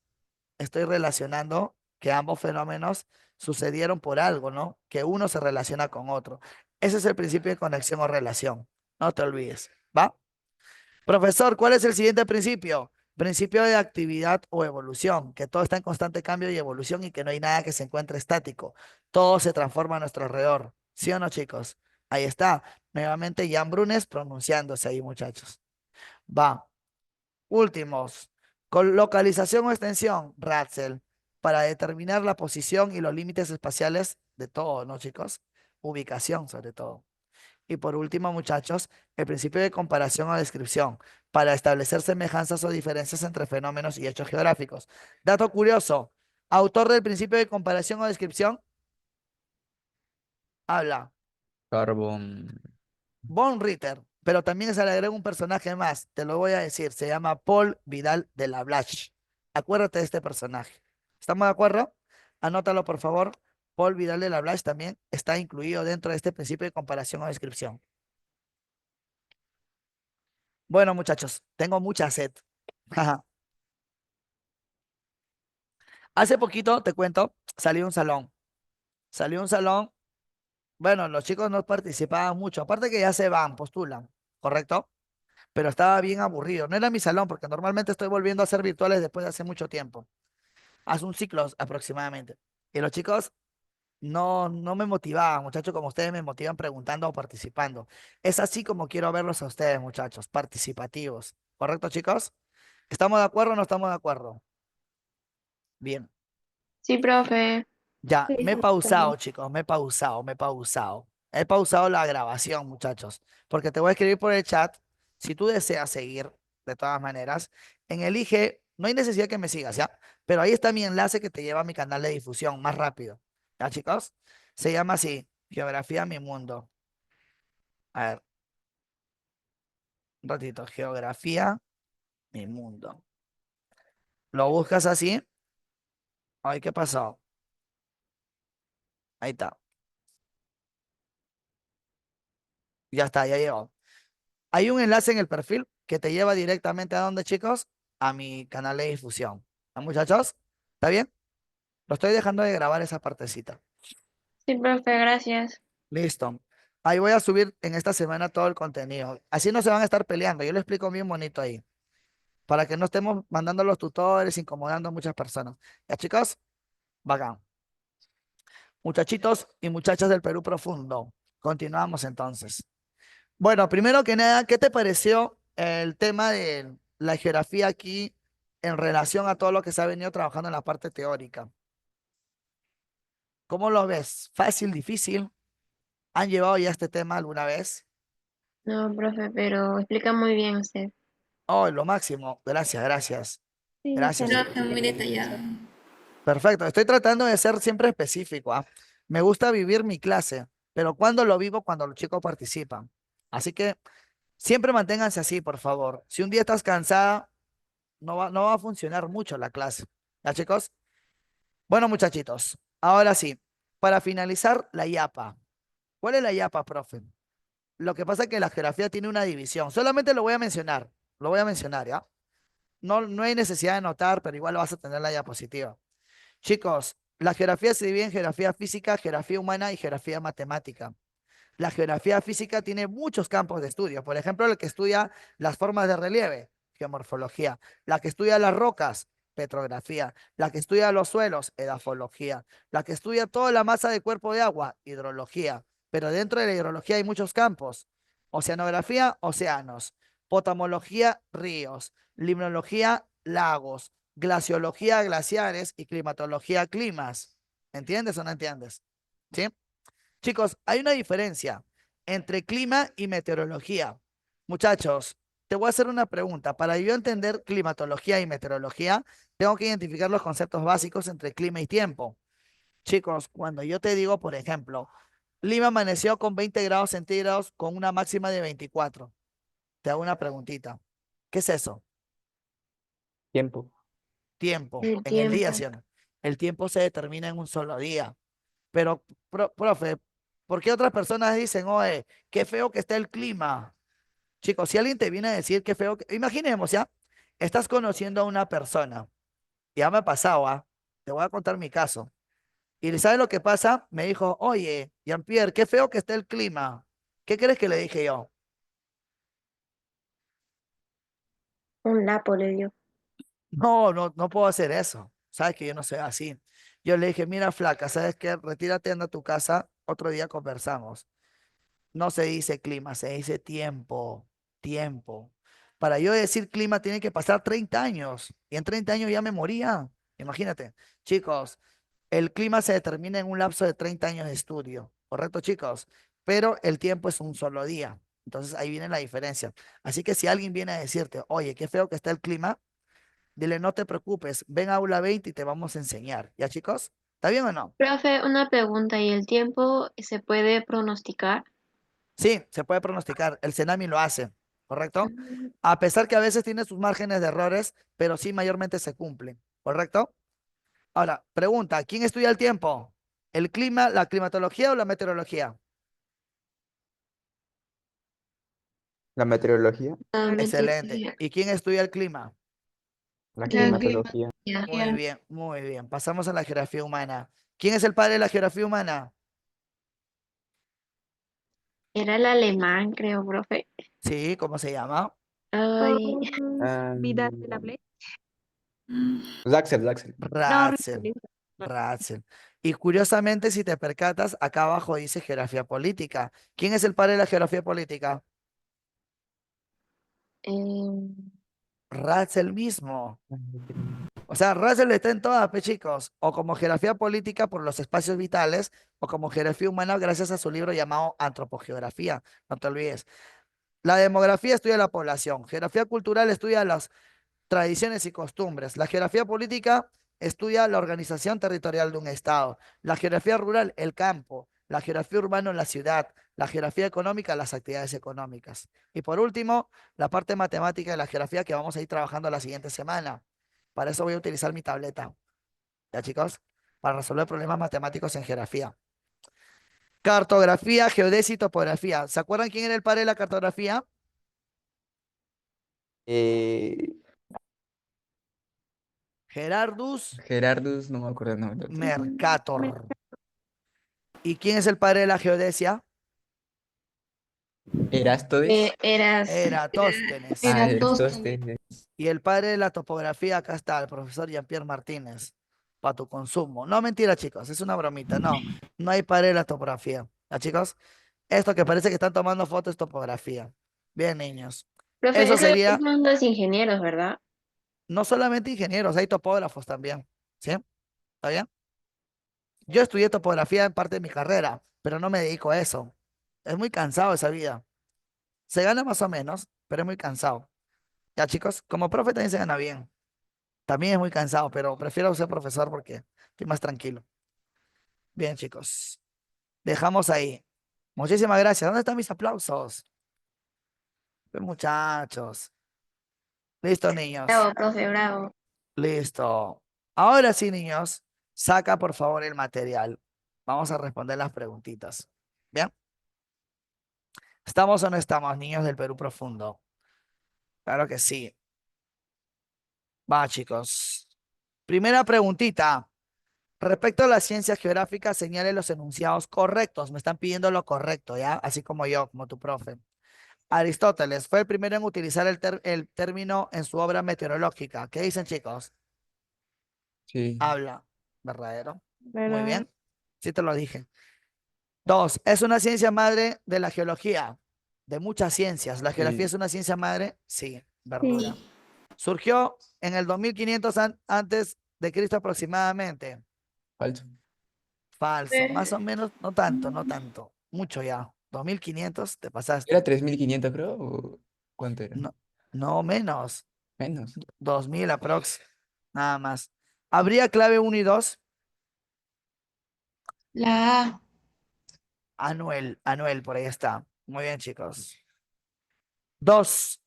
Estoy relacionando que ambos fenómenos sucedieron por algo, ¿no? Que uno se relaciona con otro. Ese es el principio de conexión o relación. No te olvides, ¿va? Profesor, ¿cuál es el siguiente principio? Principio de actividad o evolución, que todo está en constante cambio y evolución y que no hay nada que se encuentre estático. Todo se transforma a nuestro alrededor. ¿Sí o no, chicos? Ahí está. Nuevamente Jan Brunes pronunciándose ahí, muchachos. Va. Últimos. Con localización o extensión, Ratzel, para determinar la posición y los límites espaciales de todo, ¿no, chicos? Ubicación, sobre todo. Y por último, muchachos, el principio de comparación o descripción, para establecer semejanzas o diferencias entre fenómenos y hechos geográficos. Dato curioso, autor del principio de comparación o descripción, habla Carbón. Von Ritter, pero también se le agrega un personaje más, te lo voy a decir, se llama Paul Vidal de la Blache. Acuérdate de este personaje. ¿Estamos de acuerdo? Anótalo, por favor. Paul Vidal de la Blache también está incluido dentro de este principio de comparación o descripción. Bueno, muchachos, tengo mucha sed. Hace poquito, te cuento, salí a un salón. Salí a un salón, bueno, los chicos no participaban mucho, aparte que ya se van, postulan, ¿correcto? Pero estaba bien aburrido. No era mi salón, porque normalmente estoy volviendo a hacer virtuales después de hace mucho tiempo. Hace un ciclo aproximadamente. Y los chicos no me motivaban, muchachos, como ustedes me motivan preguntando o participando. Es así como quiero verlos a ustedes, muchachos, participativos. ¿Correcto, chicos? ¿Estamos de acuerdo o no estamos de acuerdo? Bien. Sí, profe. Ya, Sí, me he está pausado, bien. chicos, me he pausado, me he pausado. He pausado la grabación, muchachos, porque te voy a escribir por el chat. Si tú deseas seguir, de todas maneras, en Elige, no hay necesidad que me sigas, ¿ya? Pero ahí está mi enlace que te lleva a mi canal de difusión más rápido. ¿Ya, chicos? Se llama así, Geografía Mi Mundo. A ver, un ratito, Geografía Mi Mundo. Lo buscas así. Ay, ¿qué pasó? Ahí está. Ya está, ya llegó. Hay un enlace en el perfil que te lleva directamente a dónde, chicos, a mi canal de difusión. ¿Ah, muchachos? ¿Está bien? Lo estoy dejando de grabar esa partecita. Sí, profe, gracias. Listo. Ahí voy a subir en esta semana todo el contenido. Así no se van a estar peleando. Yo lo explico bien bonito ahí. Para que no estemos mandando los tutores, incomodando a muchas personas. ¿Ya, chicos? Bacán. Muchachitos y muchachas del Perú profundo. Continuamos entonces. Bueno, primero que nada, ¿qué te pareció el tema de la geografía aquí en relación a todo lo que se ha venido trabajando en la parte teórica? ¿Cómo lo ves? ¿Fácil, difícil? ¿Han llevado ya este tema alguna vez? No, profe, pero explica muy bien usted. Oh, lo máximo. Gracias, gracias. Sí, está Gracias. bien. Profe, muy detallado. Perfecto. Estoy tratando de ser siempre específico, ¿ah? Me gusta vivir mi clase, pero ¿cuándo lo vivo? Cuando los chicos participan. Así que siempre manténganse así, por favor. Si un día estás cansada, no va a funcionar mucho la clase. ¿Ya, chicos? Bueno, muchachitos, ahora sí, para finalizar, la IAPA. ¿Cuál es la IAPA, profe? Lo que pasa es que la geografía tiene una división. Solamente lo voy a mencionar, ¿ya? No hay necesidad de notar, pero igual vas a tener la diapositiva. Chicos, la geografía se divide en geografía física, geografía humana y geografía matemática. La geografía física tiene muchos campos de estudio. Por ejemplo, el que estudia las formas de relieve, geomorfología. La que estudia las rocas, petrografía. La que estudia los suelos, edafología. La que estudia toda la masa de cuerpo de agua, hidrología. Pero dentro de la hidrología hay muchos campos. Oceanografía, océanos. Potamología, ríos. Limnología, lagos. Glaciología, glaciares. Y climatología, climas. ¿Entiendes o no entiendes? ¿Sí? Chicos, hay una diferencia entre clima y meteorología. Muchachos, te voy a hacer una pregunta. Para yo entender climatología y meteorología, tengo que identificar los conceptos básicos entre clima y tiempo. Chicos, cuando yo te digo, por ejemplo, Lima amaneció con 20 grados centígrados con una máxima de 24. Te hago una preguntita. ¿Qué es eso? Tiempo. Tiempo, El en el día, tiempo. ¿sí o no? El tiempo se determina en un solo día. Pero, profe, ¿por qué otras personas dicen, oye, qué feo que está el clima? Chicos, si alguien te viene a decir qué feo, imaginemos, ¿ya? Estás conociendo a una persona, ya me ha pasado, ¿ah? Te voy a contar mi caso. ¿Y sabes lo que pasa? Me dijo, oye, Jean-Pierre, qué feo que está el clima. ¿Qué crees que le dije yo? Un lapo le dio. No, no, no puedo hacer eso. Sabes que yo no soy así. Yo le dije, mira, flaca, ¿sabes qué? Retírate, anda a tu casa, otro día conversamos. No se dice clima, se dice tiempo, tiempo. Para yo decir clima tiene que pasar 30 años y en 30 años ya me moría. Imagínate. Chicos, el clima se determina en un lapso de 30 años de estudio, ¿correcto, chicos? Pero el tiempo es un solo día. Entonces ahí viene la diferencia. Así que si alguien viene a decirte, oye, qué feo que está el clima, dile, no te preocupes, ven a aula 20 y te vamos a enseñar. ¿Ya, chicos? ¿Está bien o no? Profe, una pregunta. ¿Y el tiempo se puede pronosticar? Sí, se puede pronosticar. El Senami lo hace, ¿correcto? Mm, A pesar que a veces tiene sus márgenes de errores, pero sí mayormente se cumplen, ¿correcto? Ahora, pregunta, ¿quién estudia el tiempo? ¿El clima, la climatología o la meteorología? La meteorología, La Excelente. meteorología. ¿Y quién estudia el clima? la La climatología. Muy bien, muy bien. Pasamos a la geografía humana. ¿Quién es el padre de la geografía humana? Era el alemán, creo, profe. Sí, ¿cómo se llama? Ay, Ah, Vidal de la Ble- Laxel. No, Ratzel, Ratzel. Y curiosamente, si te percatas, acá abajo dice geografía política. ¿Quién es el padre de la geografía política? em, Ratzel mismo. O sea, Russell está en todas, pe, chicos, o como geografía política por los espacios vitales, o como geografía humana gracias a su libro llamado Antropogeografía, no te olvides. La demografía estudia la población, geografía cultural estudia las tradiciones y costumbres, la geografía política estudia la organización territorial de un estado, la geografía rural, el campo, la geografía urbana, la ciudad, la geografía económica, las actividades económicas. Y por último, la parte matemática de la geografía que vamos a ir trabajando la siguiente semana. Para eso voy a utilizar mi tableta. ¿Ya, chicos? Para resolver problemas matemáticos en geografía. Cartografía, geodesia y topografía. ¿Se acuerdan quién era el padre de la cartografía? Eh, Gerardus Gerardus, no me acuerdo el nombre. Mercator. ¿Y quién es el padre de la geodesia? Erastodes. eras, Eratóstenes. Ah, Eratóstenes. Eratóstenes. Y el padre de la topografía, acá está, el profesor Jean-Pierre Martínez. Para tu consumo. No, mentira, chicos, es una bromita. No, no hay padre de la topografía. ¿Ya, chicos? Esto que parece que están tomando fotos es topografía. Bien, niños. Profe, Eso eso sería son los ingenieros, ¿verdad? no solamente ingenieros, hay topógrafos también. ¿Sí? ¿Está bien? Yo estudié topografía en parte de mi carrera, pero no me dedico a eso. Es muy cansado esa vida. Se gana más o menos, pero es muy cansado. Ya, chicos, como profe también se gana bien. También es muy cansado, pero prefiero ser profesor porque estoy más tranquilo. Bien, chicos. Dejamos ahí. Muchísimas gracias. ¿Dónde están mis aplausos? Bien, muchachos. Listo, niños. Bravo, profe, bravo. Listo. Ahora sí, niños, saca por favor el material. Vamos a responder las preguntitas. ¿Bien? ¿Estamos o no estamos, niños del Perú profundo? Claro que sí. Va, chicos. Primera preguntita. Respecto a las ciencias geográficas, señale los enunciados correctos. Me están pidiendo lo correcto, ¿ya? Así como yo, como tu profe. Aristóteles fue el primero en utilizar el término en su obra meteorológica. ¿Qué dicen, chicos? Sí. Habla. ¿Verdadero? Muy ¿verdad? bien. Sí te lo dije. Dos, es una ciencia madre de la geología, de muchas ciencias. ¿La geografía Sí. es una ciencia madre? Sí, verdura. Sí. Surgió en el 2500 antes de Cristo aproximadamente. Falso. Falso, más o menos, no tanto, no tanto. Mucho ya. 2500 te ¿Era pasaste. 3500, creo? ¿O cuánto era? No, no menos. Menos. 2000 aprox. Nada más. ¿Habría clave uno y 2? La A. Anuel, Anuel, por ahí está. Muy bien, chicos. Dos.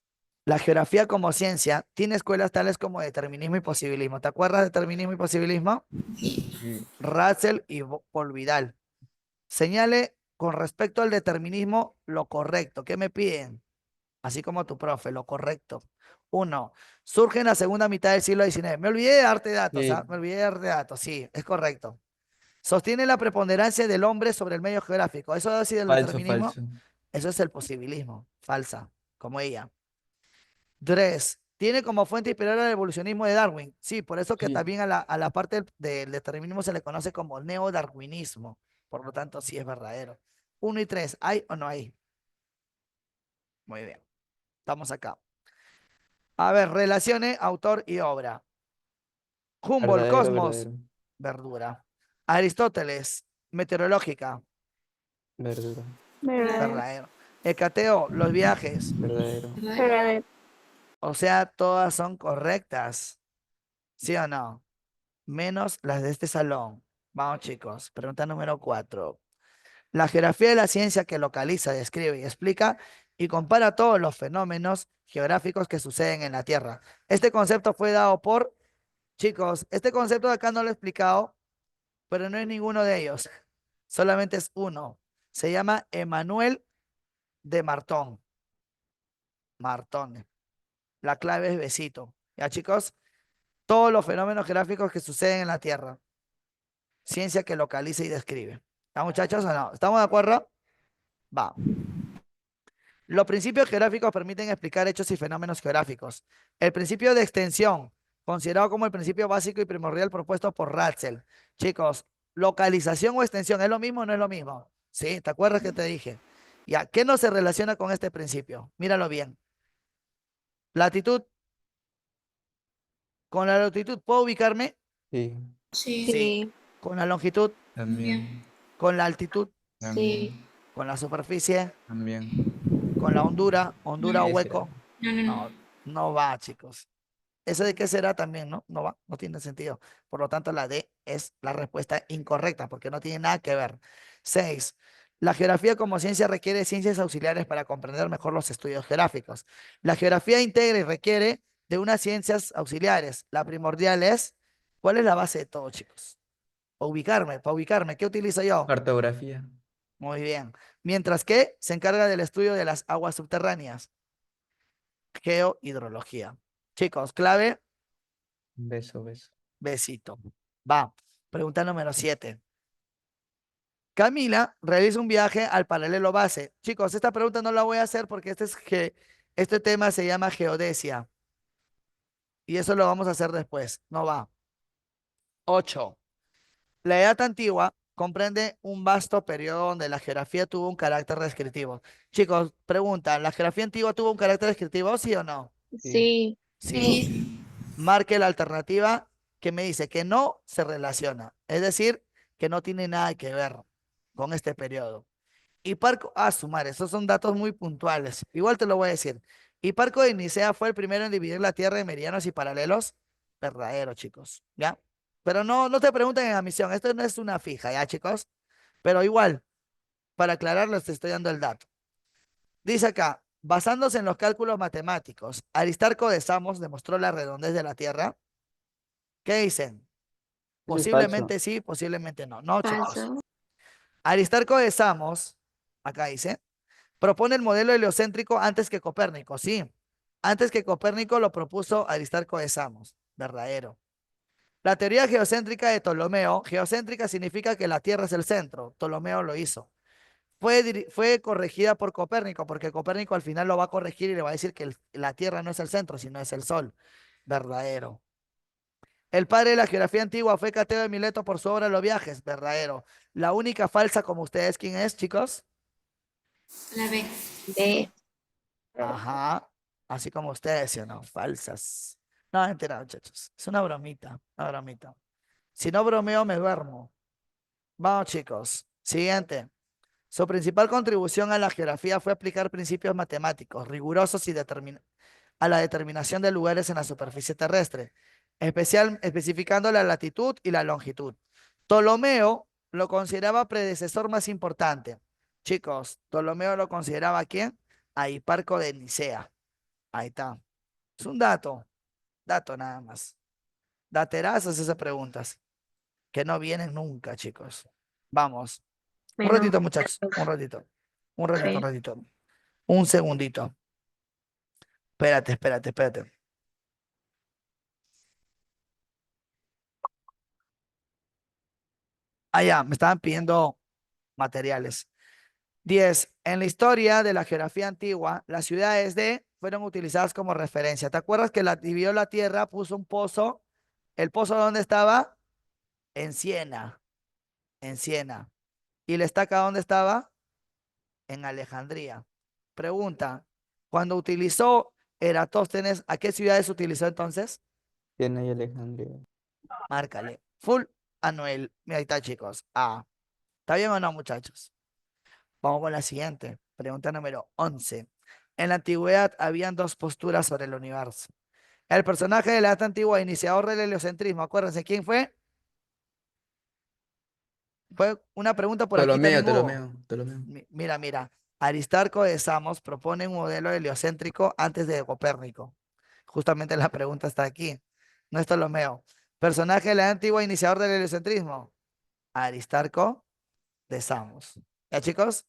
La geografía como ciencia tiene escuelas tales como determinismo y posibilismo. ¿Te acuerdas de determinismo y posibilismo? Sí. Sí. Russell y Paul Vidal. Señale con respecto al determinismo lo correcto. ¿Qué me piden? Así como tu profe, lo correcto. Uno, surge en la segunda mitad del siglo XIX. Me olvidé de darte datos, ¿ah? Sí. Me olvidé de darte datos. Sí, es correcto. Sostiene la preponderancia del hombre sobre el medio geográfico. Eso ha sido el Falso, determinismo. falso. Eso es el posibilismo. Falsa, como ella. Tres, tiene como fuente inspiradora el evolucionismo de Darwin. Sí, por eso que Sí. también a la parte del determinismo se le conoce como neodarwinismo. Por lo tanto, sí es verdadero. Uno y tres, ¿hay o no hay? Muy bien, estamos acá. A ver, relacione autor y obra. Humboldt, Verdadero, Cosmos, verdadero. verdura. Aristóteles, meteorológica, Verdura. Verdadero. verdadero. Hecateo, los viajes. Verdadero. ¿Verdad? Verdadero. O sea, todas son correctas. ¿Sí o no? Menos las de este salón. Vamos, chicos. Pregunta número 4. La geografía de la ciencia que localiza, describe y explica y compara todos los fenómenos geográficos que suceden en la Tierra. Este concepto fue dado por, chicos, este concepto de acá no lo he explicado, pero no es ninguno de ellos. Solamente es uno. Se llama Emmanuel de Martón. Martón. La clave es besito. ¿Ya, chicos? Todos los fenómenos geográficos que suceden en la Tierra. Ciencia que localiza y describe. ¿Ya, muchachos, o no? ¿Estamos de acuerdo? Va. Los principios geográficos permiten explicar hechos y fenómenos geográficos. El principio de extensión, considerado como el principio básico y primordial propuesto por Russell. Chicos, localización o extensión, ¿es lo mismo o no es lo mismo? Sí, ¿te acuerdas que te dije? Ya, ¿qué no se relaciona con este principio? Míralo bien. Latitud, con la latitud, ¿puedo ubicarme? Sí. Sí. Sí. Sí, Con la longitud, También. con la altitud, sí. con la superficie, También. con la hondura, No, hondura o Ese. hueco. no, no, No, no. no va, chicos. ¿Eso de qué será también, no? No va, no tiene sentido. Por lo tanto, la D es la respuesta incorrecta porque no tiene nada que ver. 6. La geografía como ciencia requiere ciencias auxiliares para comprender mejor los estudios geográficos. La geografía integra y requiere de unas ciencias auxiliares. La primordial es, ¿cuál es la base de todo, chicos? Para ubicarme, ¿qué utilizo yo? Cartografía. Muy bien. Mientras que se encarga del estudio de las aguas subterráneas. Geohidrología. Chicos, clave, Beso, beso. besito. Va. Pregunta número 7. Camila realiza un viaje al paralelo base. Chicos, esta pregunta no la voy a hacer porque este tema se llama geodesia. Y eso lo vamos a hacer después. No va. 8. La Edad Antigua comprende un vasto periodo donde la geografía tuvo un carácter descriptivo. Chicos, pregunta, ¿la geografía antigua tuvo un carácter descriptivo, sí o no? Sí. Sí, Sí. Sí. Marque la alternativa que me dice que no se relaciona. Es decir, que no tiene nada que ver con este periodo. Hiparco, sumar, esos son datos muy puntuales. Igual te lo voy a decir. Hiparco de Nicea fue el primero en dividir la Tierra en meridianos y paralelos. Verdadero, chicos. ¿Ya? Pero no te pregunten en la misión. Esto no es una fija, ¿ya, chicos? Pero igual, para aclararles, te estoy dando el dato. Dice acá, basándose en los cálculos matemáticos, Aristarco de Samos demostró la redondez de la Tierra. ¿Qué dicen? Eso es falso. Posiblemente sí, posiblemente no. No, chicos. falso. Aristarco de Samos, acá dice, propone el modelo heliocéntrico antes que Copérnico. Sí, antes que Copérnico lo propuso Aristarco de Samos. Verdadero. La teoría geocéntrica de Ptolomeo, geocéntrica significa que la Tierra es el centro. Ptolomeo lo hizo. Fue corregida por Copérnico, porque Copérnico al final lo va a corregir y le va a decir que la Tierra no es el centro, sino es el Sol. Verdadero. El padre de la geografía antigua fue Cateo de Mileto por su obra Los viajes. Verdadero. La única falsa como ustedes, ¿quién es, chicos? La B. B, Ajá. Así como ustedes, ¿sí o no? Falsas. No, mentira, muchachos. Es una bromita, una bromita. Si no bromeo, me duermo. Vamos, chicos. Siguiente. Su principal contribución a la geografía fue aplicar principios matemáticos rigurosos a la determinación de lugares en la superficie terrestre, especificando la latitud y la longitud. Ptolomeo lo consideraba predecesor más importante. Chicos, Ptolomeo lo consideraba ¿quién? A Hiparco de Nicea. Ahí está. Es un dato nada más. Daterazas esas preguntas que no vienen nunca, chicos. Vamos. Un Menos ratito, muchachos. Un ratito. Un ratito, un sí. ratito. Un segundito. Espérate, espérate, espérate. Ah, ya, me estaban pidiendo materiales. 10. En la historia de la geografía antigua, las ciudades fueron utilizadas como referencia. ¿Te acuerdas que dividió la tierra, puso un pozo? ¿El pozo dónde estaba? En Siena. En Siena. ¿Y la estaca dónde estaba? En Alejandría. Pregunta, cuando utilizó Eratóstenes, ¿a qué ciudades utilizó entonces? Siena y Alejandría. Márcale. Full Anuel. Mira, ahí está, chicos. Ah, ¿está bien o no, muchachos? Vamos con la siguiente. Pregunta número 11. En la antigüedad habían dos posturas sobre el universo. El personaje de la edad antigua, iniciador del heliocentrismo, acuérdense, ¿quién fue? Fue una pregunta por aquí Ptolomeo, también hubo. Ptolomeo, Ptolomeo. Mira, mira. Aristarco de Samos propone un modelo heliocéntrico antes de Copérnico. Justamente la pregunta está aquí. No es Ptolomeo. Personaje de la edad antigua, iniciador del heliocentrismo. Aristarco de Samos. ¿Ya, chicos?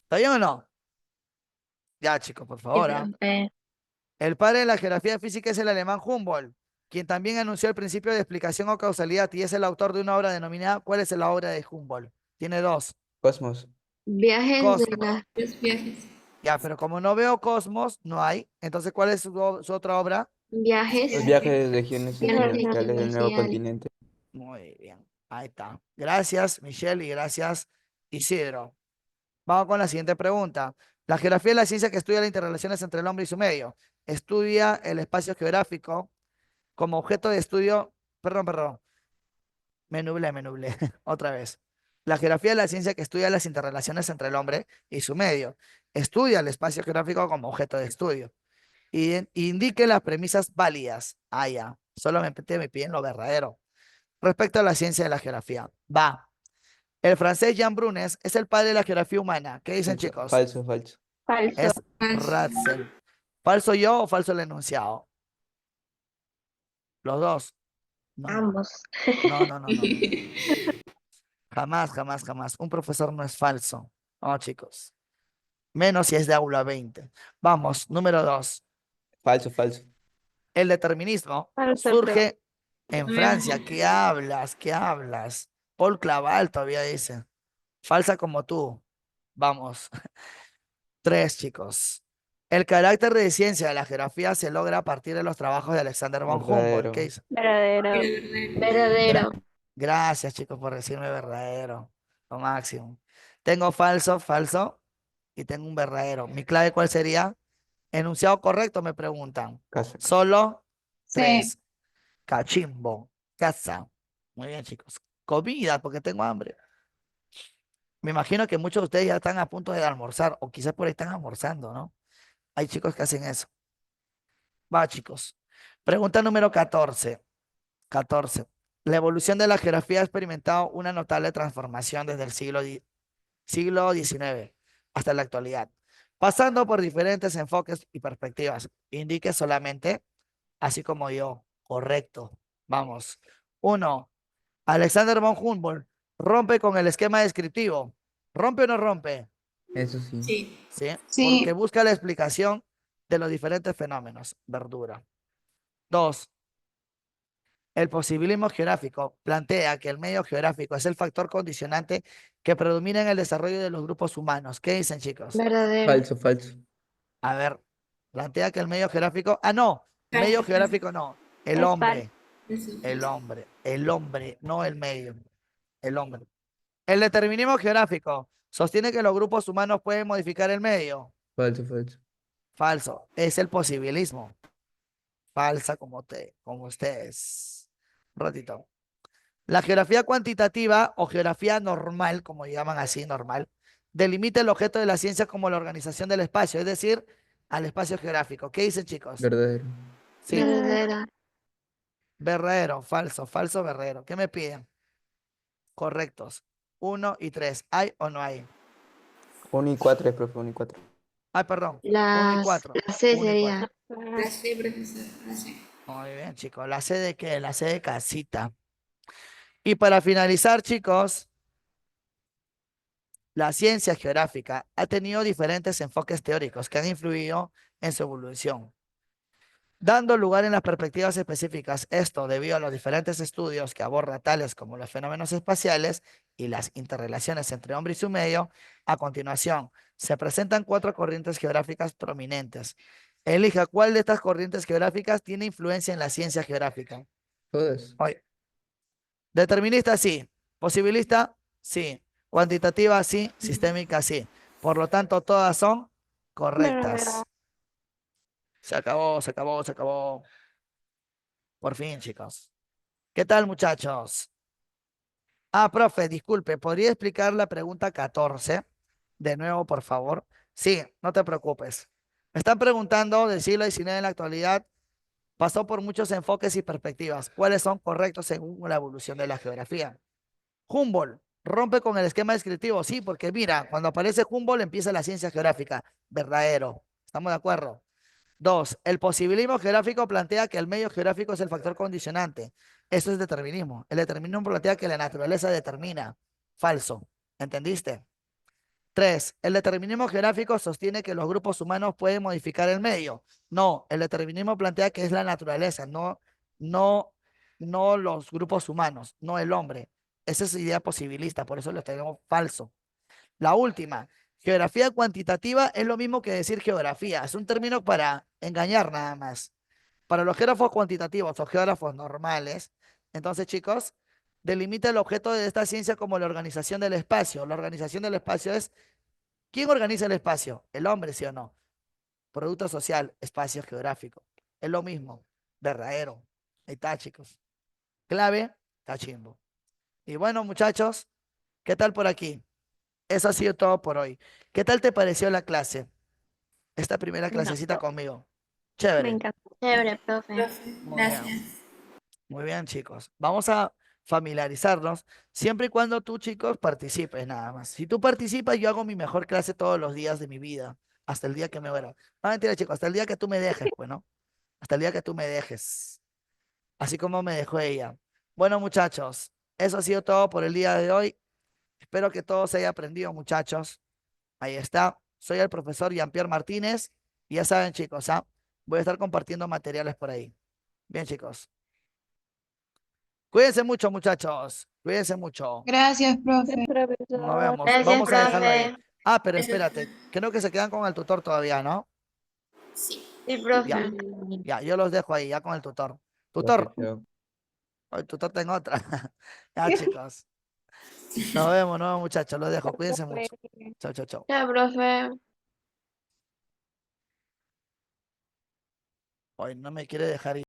¿Está bien o no? Ya, chicos, por Sí, favor. ¿Ah? profe. El padre de la geografía física es el alemán Humboldt, quien también anunció el principio de explicación o causalidad y es el autor de una obra denominada ¿cuál es la obra de Humboldt? Tiene dos. Cosmos. Viajes de Cosmos. las Los viajes. Ya, pero como no veo Cosmos, no hay. Entonces, ¿cuál es su otra obra? viajes, Los viajes de regiones viajes continentales del nuevo internacionales. continente. Muy bien. Ahí está. Gracias, Michelle, y gracias, Isidro. Vamos con la siguiente pregunta. La geografía es la ciencia que estudia las interrelaciones entre el hombre y su medio. Estudia el espacio geográfico como objeto de estudio. Perdón. Me nublé. Otra vez. La geografía es la ciencia que estudia las interrelaciones entre el hombre y su medio. Estudia el espacio geográfico como objeto de estudio. Y indique las premisas válidas. Ah, ya. Solamente me piden lo verdadero. Respecto a la ciencia de la geografía. Va. El francés Jean Brunes es el padre de la geografía humana. ¿Qué dicen, Falso, chicos? falso, falso. Falso. Es Falso. Ratzel. ¿Falso yo o falso el enunciado? Los dos. No, Ambos. no. Jamás, jamás, jamás. Un profesor no es falso. No, chicos. Menos si es de aula 20. Vamos, número 2. Falso, falso. El determinismo Falso, profe. surge en Francia. ¿Qué hablas? ¿Qué hablas? Paul Claval todavía dice. Falsa como tú. Vamos. 3, chicos. El carácter de ciencia de la geografía se logra a partir de los trabajos de Alexander von Humboldt. ¿Qué Verdadero. dice? Verdadero. Verdadero. Verdadero. Gracias, chicos, por decirme verdadero. Lo máximo. Tengo falso, falso y tengo un verdadero. ¿Mi clave cuál sería? Enunciado correcto, me preguntan. Casa. Solo Sí. 3. Cachimbo. Casa. Muy bien, chicos. Comida, porque tengo hambre. Me imagino que muchos de ustedes ya están a punto de almorzar o quizás por ahí están almorzando, ¿no? Hay chicos que hacen eso. Va, chicos. Pregunta número 14. 14. La evolución de la geografía ha experimentado una notable transformación desde el siglo XIX hasta la actualidad, pasando por diferentes enfoques y perspectivas. Indique solamente, así como yo. Correcto. Vamos. 1. Alexander von Humboldt rompe con el esquema descriptivo. ¿Rompe o no rompe? Eso sí. Sí. ¿Sí? Sí. Porque busca la explicación de los diferentes fenómenos. Verdura. 2. El posibilismo geográfico plantea que el medio geográfico es el factor condicionante que predomina en el desarrollo de los grupos humanos. ¿Qué dicen, chicos? Verdadero. Falso, falso. A ver, plantea que el medio geográfico. Ah, no, medio Falso. geográfico no. El Es falso. hombre, el hombre, no el medio. El hombre. El determinismo geográfico sostiene que los grupos humanos pueden modificar el medio. Falso, falso. Falso. Es el posibilismo. Falsa como ustedes. Un ratito. La geografía cuantitativa o geografía normal, como llaman así, normal, delimita el objeto de la ciencia como la organización del espacio, es decir, al espacio geográfico. ¿Qué dicen, chicos? Verdadero. Sí, Verdadero. verdadero, falso, falso, verdadero. ¿Qué me piden? Correctos. 1 y 3. ¿Hay o no hay? 1 y 4, profe, 1 y 4. Ay, perdón. 1 y 4. La C 1 y 4. sería. La C, profesor, la C. Muy bien, chicos. ¿La C de qué? La C de casita. Y para finalizar, chicos, la ciencia geográfica ha tenido diferentes enfoques teóricos que han influido en su evolución, dando lugar en las perspectivas específicas. Esto debido a los diferentes estudios que aborda tales como los fenómenos espaciales y las interrelaciones entre hombre y su medio. A continuación, se presentan 4 corrientes geográficas prominentes. Elija cuál de estas corrientes geográficas tiene influencia en la ciencia geográfica. Todas. Oye, determinista, sí. Posibilista, sí. Cuantitativa, sí. Sistémica, sí. Por lo tanto, todas son correctas. Se acabó, se acabó, se acabó. Por fin, chicos. ¿Qué tal, muchachos? Ah, profe, disculpe, ¿podría explicar la pregunta 14? De nuevo, por favor. Sí, no te preocupes. Me están preguntando del siglo XIX en la actualidad. Pasó por muchos enfoques y perspectivas. ¿Cuáles son correctos según la evolución de la geografía? Humboldt rompe con el esquema descriptivo. Sí, porque mira, cuando aparece Humboldt empieza la ciencia geográfica. Verdadero. ¿Estamos de acuerdo? 2. El posibilismo geográfico plantea que el medio geográfico es el factor condicionante. Eso es determinismo. El determinismo plantea que la naturaleza determina. Falso. ¿Entendiste? 3. El determinismo geográfico sostiene que los grupos humanos pueden modificar el medio. No, el determinismo plantea que es la naturaleza, no, no los grupos humanos, no el hombre. Esa es idea posibilista, por eso lo tenemos falso. La última, geografía cuantitativa es lo mismo que decir geografía. Es un término para engañar nada más. Para los geógrafos cuantitativos o geógrafos normales, entonces, chicos, delimita el objeto de esta ciencia como la organización del espacio. La organización del espacio es, ¿quién organiza el espacio? El hombre, ¿sí o no? Producto social, espacio geográfico. Es lo mismo, verdadero. Ahí está, chicos. Clave, está chimbo. Y bueno, muchachos, ¿qué tal por aquí? Eso ha sido todo por hoy. ¿Qué tal te pareció la clase? Esta primera Me clasecita encantó. conmigo. Me Chévere. encantó. Chévere, profe. Profe, Muy bien. gracias. Muy bien, chicos. Vamos a familiarizarnos siempre y cuando tú, chicos, participes nada más. Si tú participas, yo hago mi mejor clase todos los días de mi vida, hasta el día que me muera. No, mentira, chicos, hasta el día que tú me dejes, pues, ¿no? Hasta el día que tú me dejes. Así como me dejó ella. Bueno, muchachos, eso ha sido todo por el día de hoy. Espero que todos se haya aprendido, muchachos. Ahí está. Soy el profesor Jean-Pierre Martínez. Y ya saben, chicos, ¿ah? Voy a estar compartiendo materiales por ahí. Bien, chicos. Cuídense mucho, muchachos. Cuídense mucho. Gracias, Sí, profe. Nos profesor. vemos. Gracias, Vamos a dejarlo ahí. profe. Ah, pero Gracias. espérate. Creo que se quedan con el tutor todavía, ¿no? Sí. Sí, Ya, profe. ya, yo los dejo ahí, ya con el tutor. Profe, Tutor, chao. el tutor tengo otra. Ya, chicos. Nos vemos, muchachos. Los dejo. Cuídense mucho. Profe. Chao, chao, chao. Ya, profe. Hoy no me quiere dejar ir.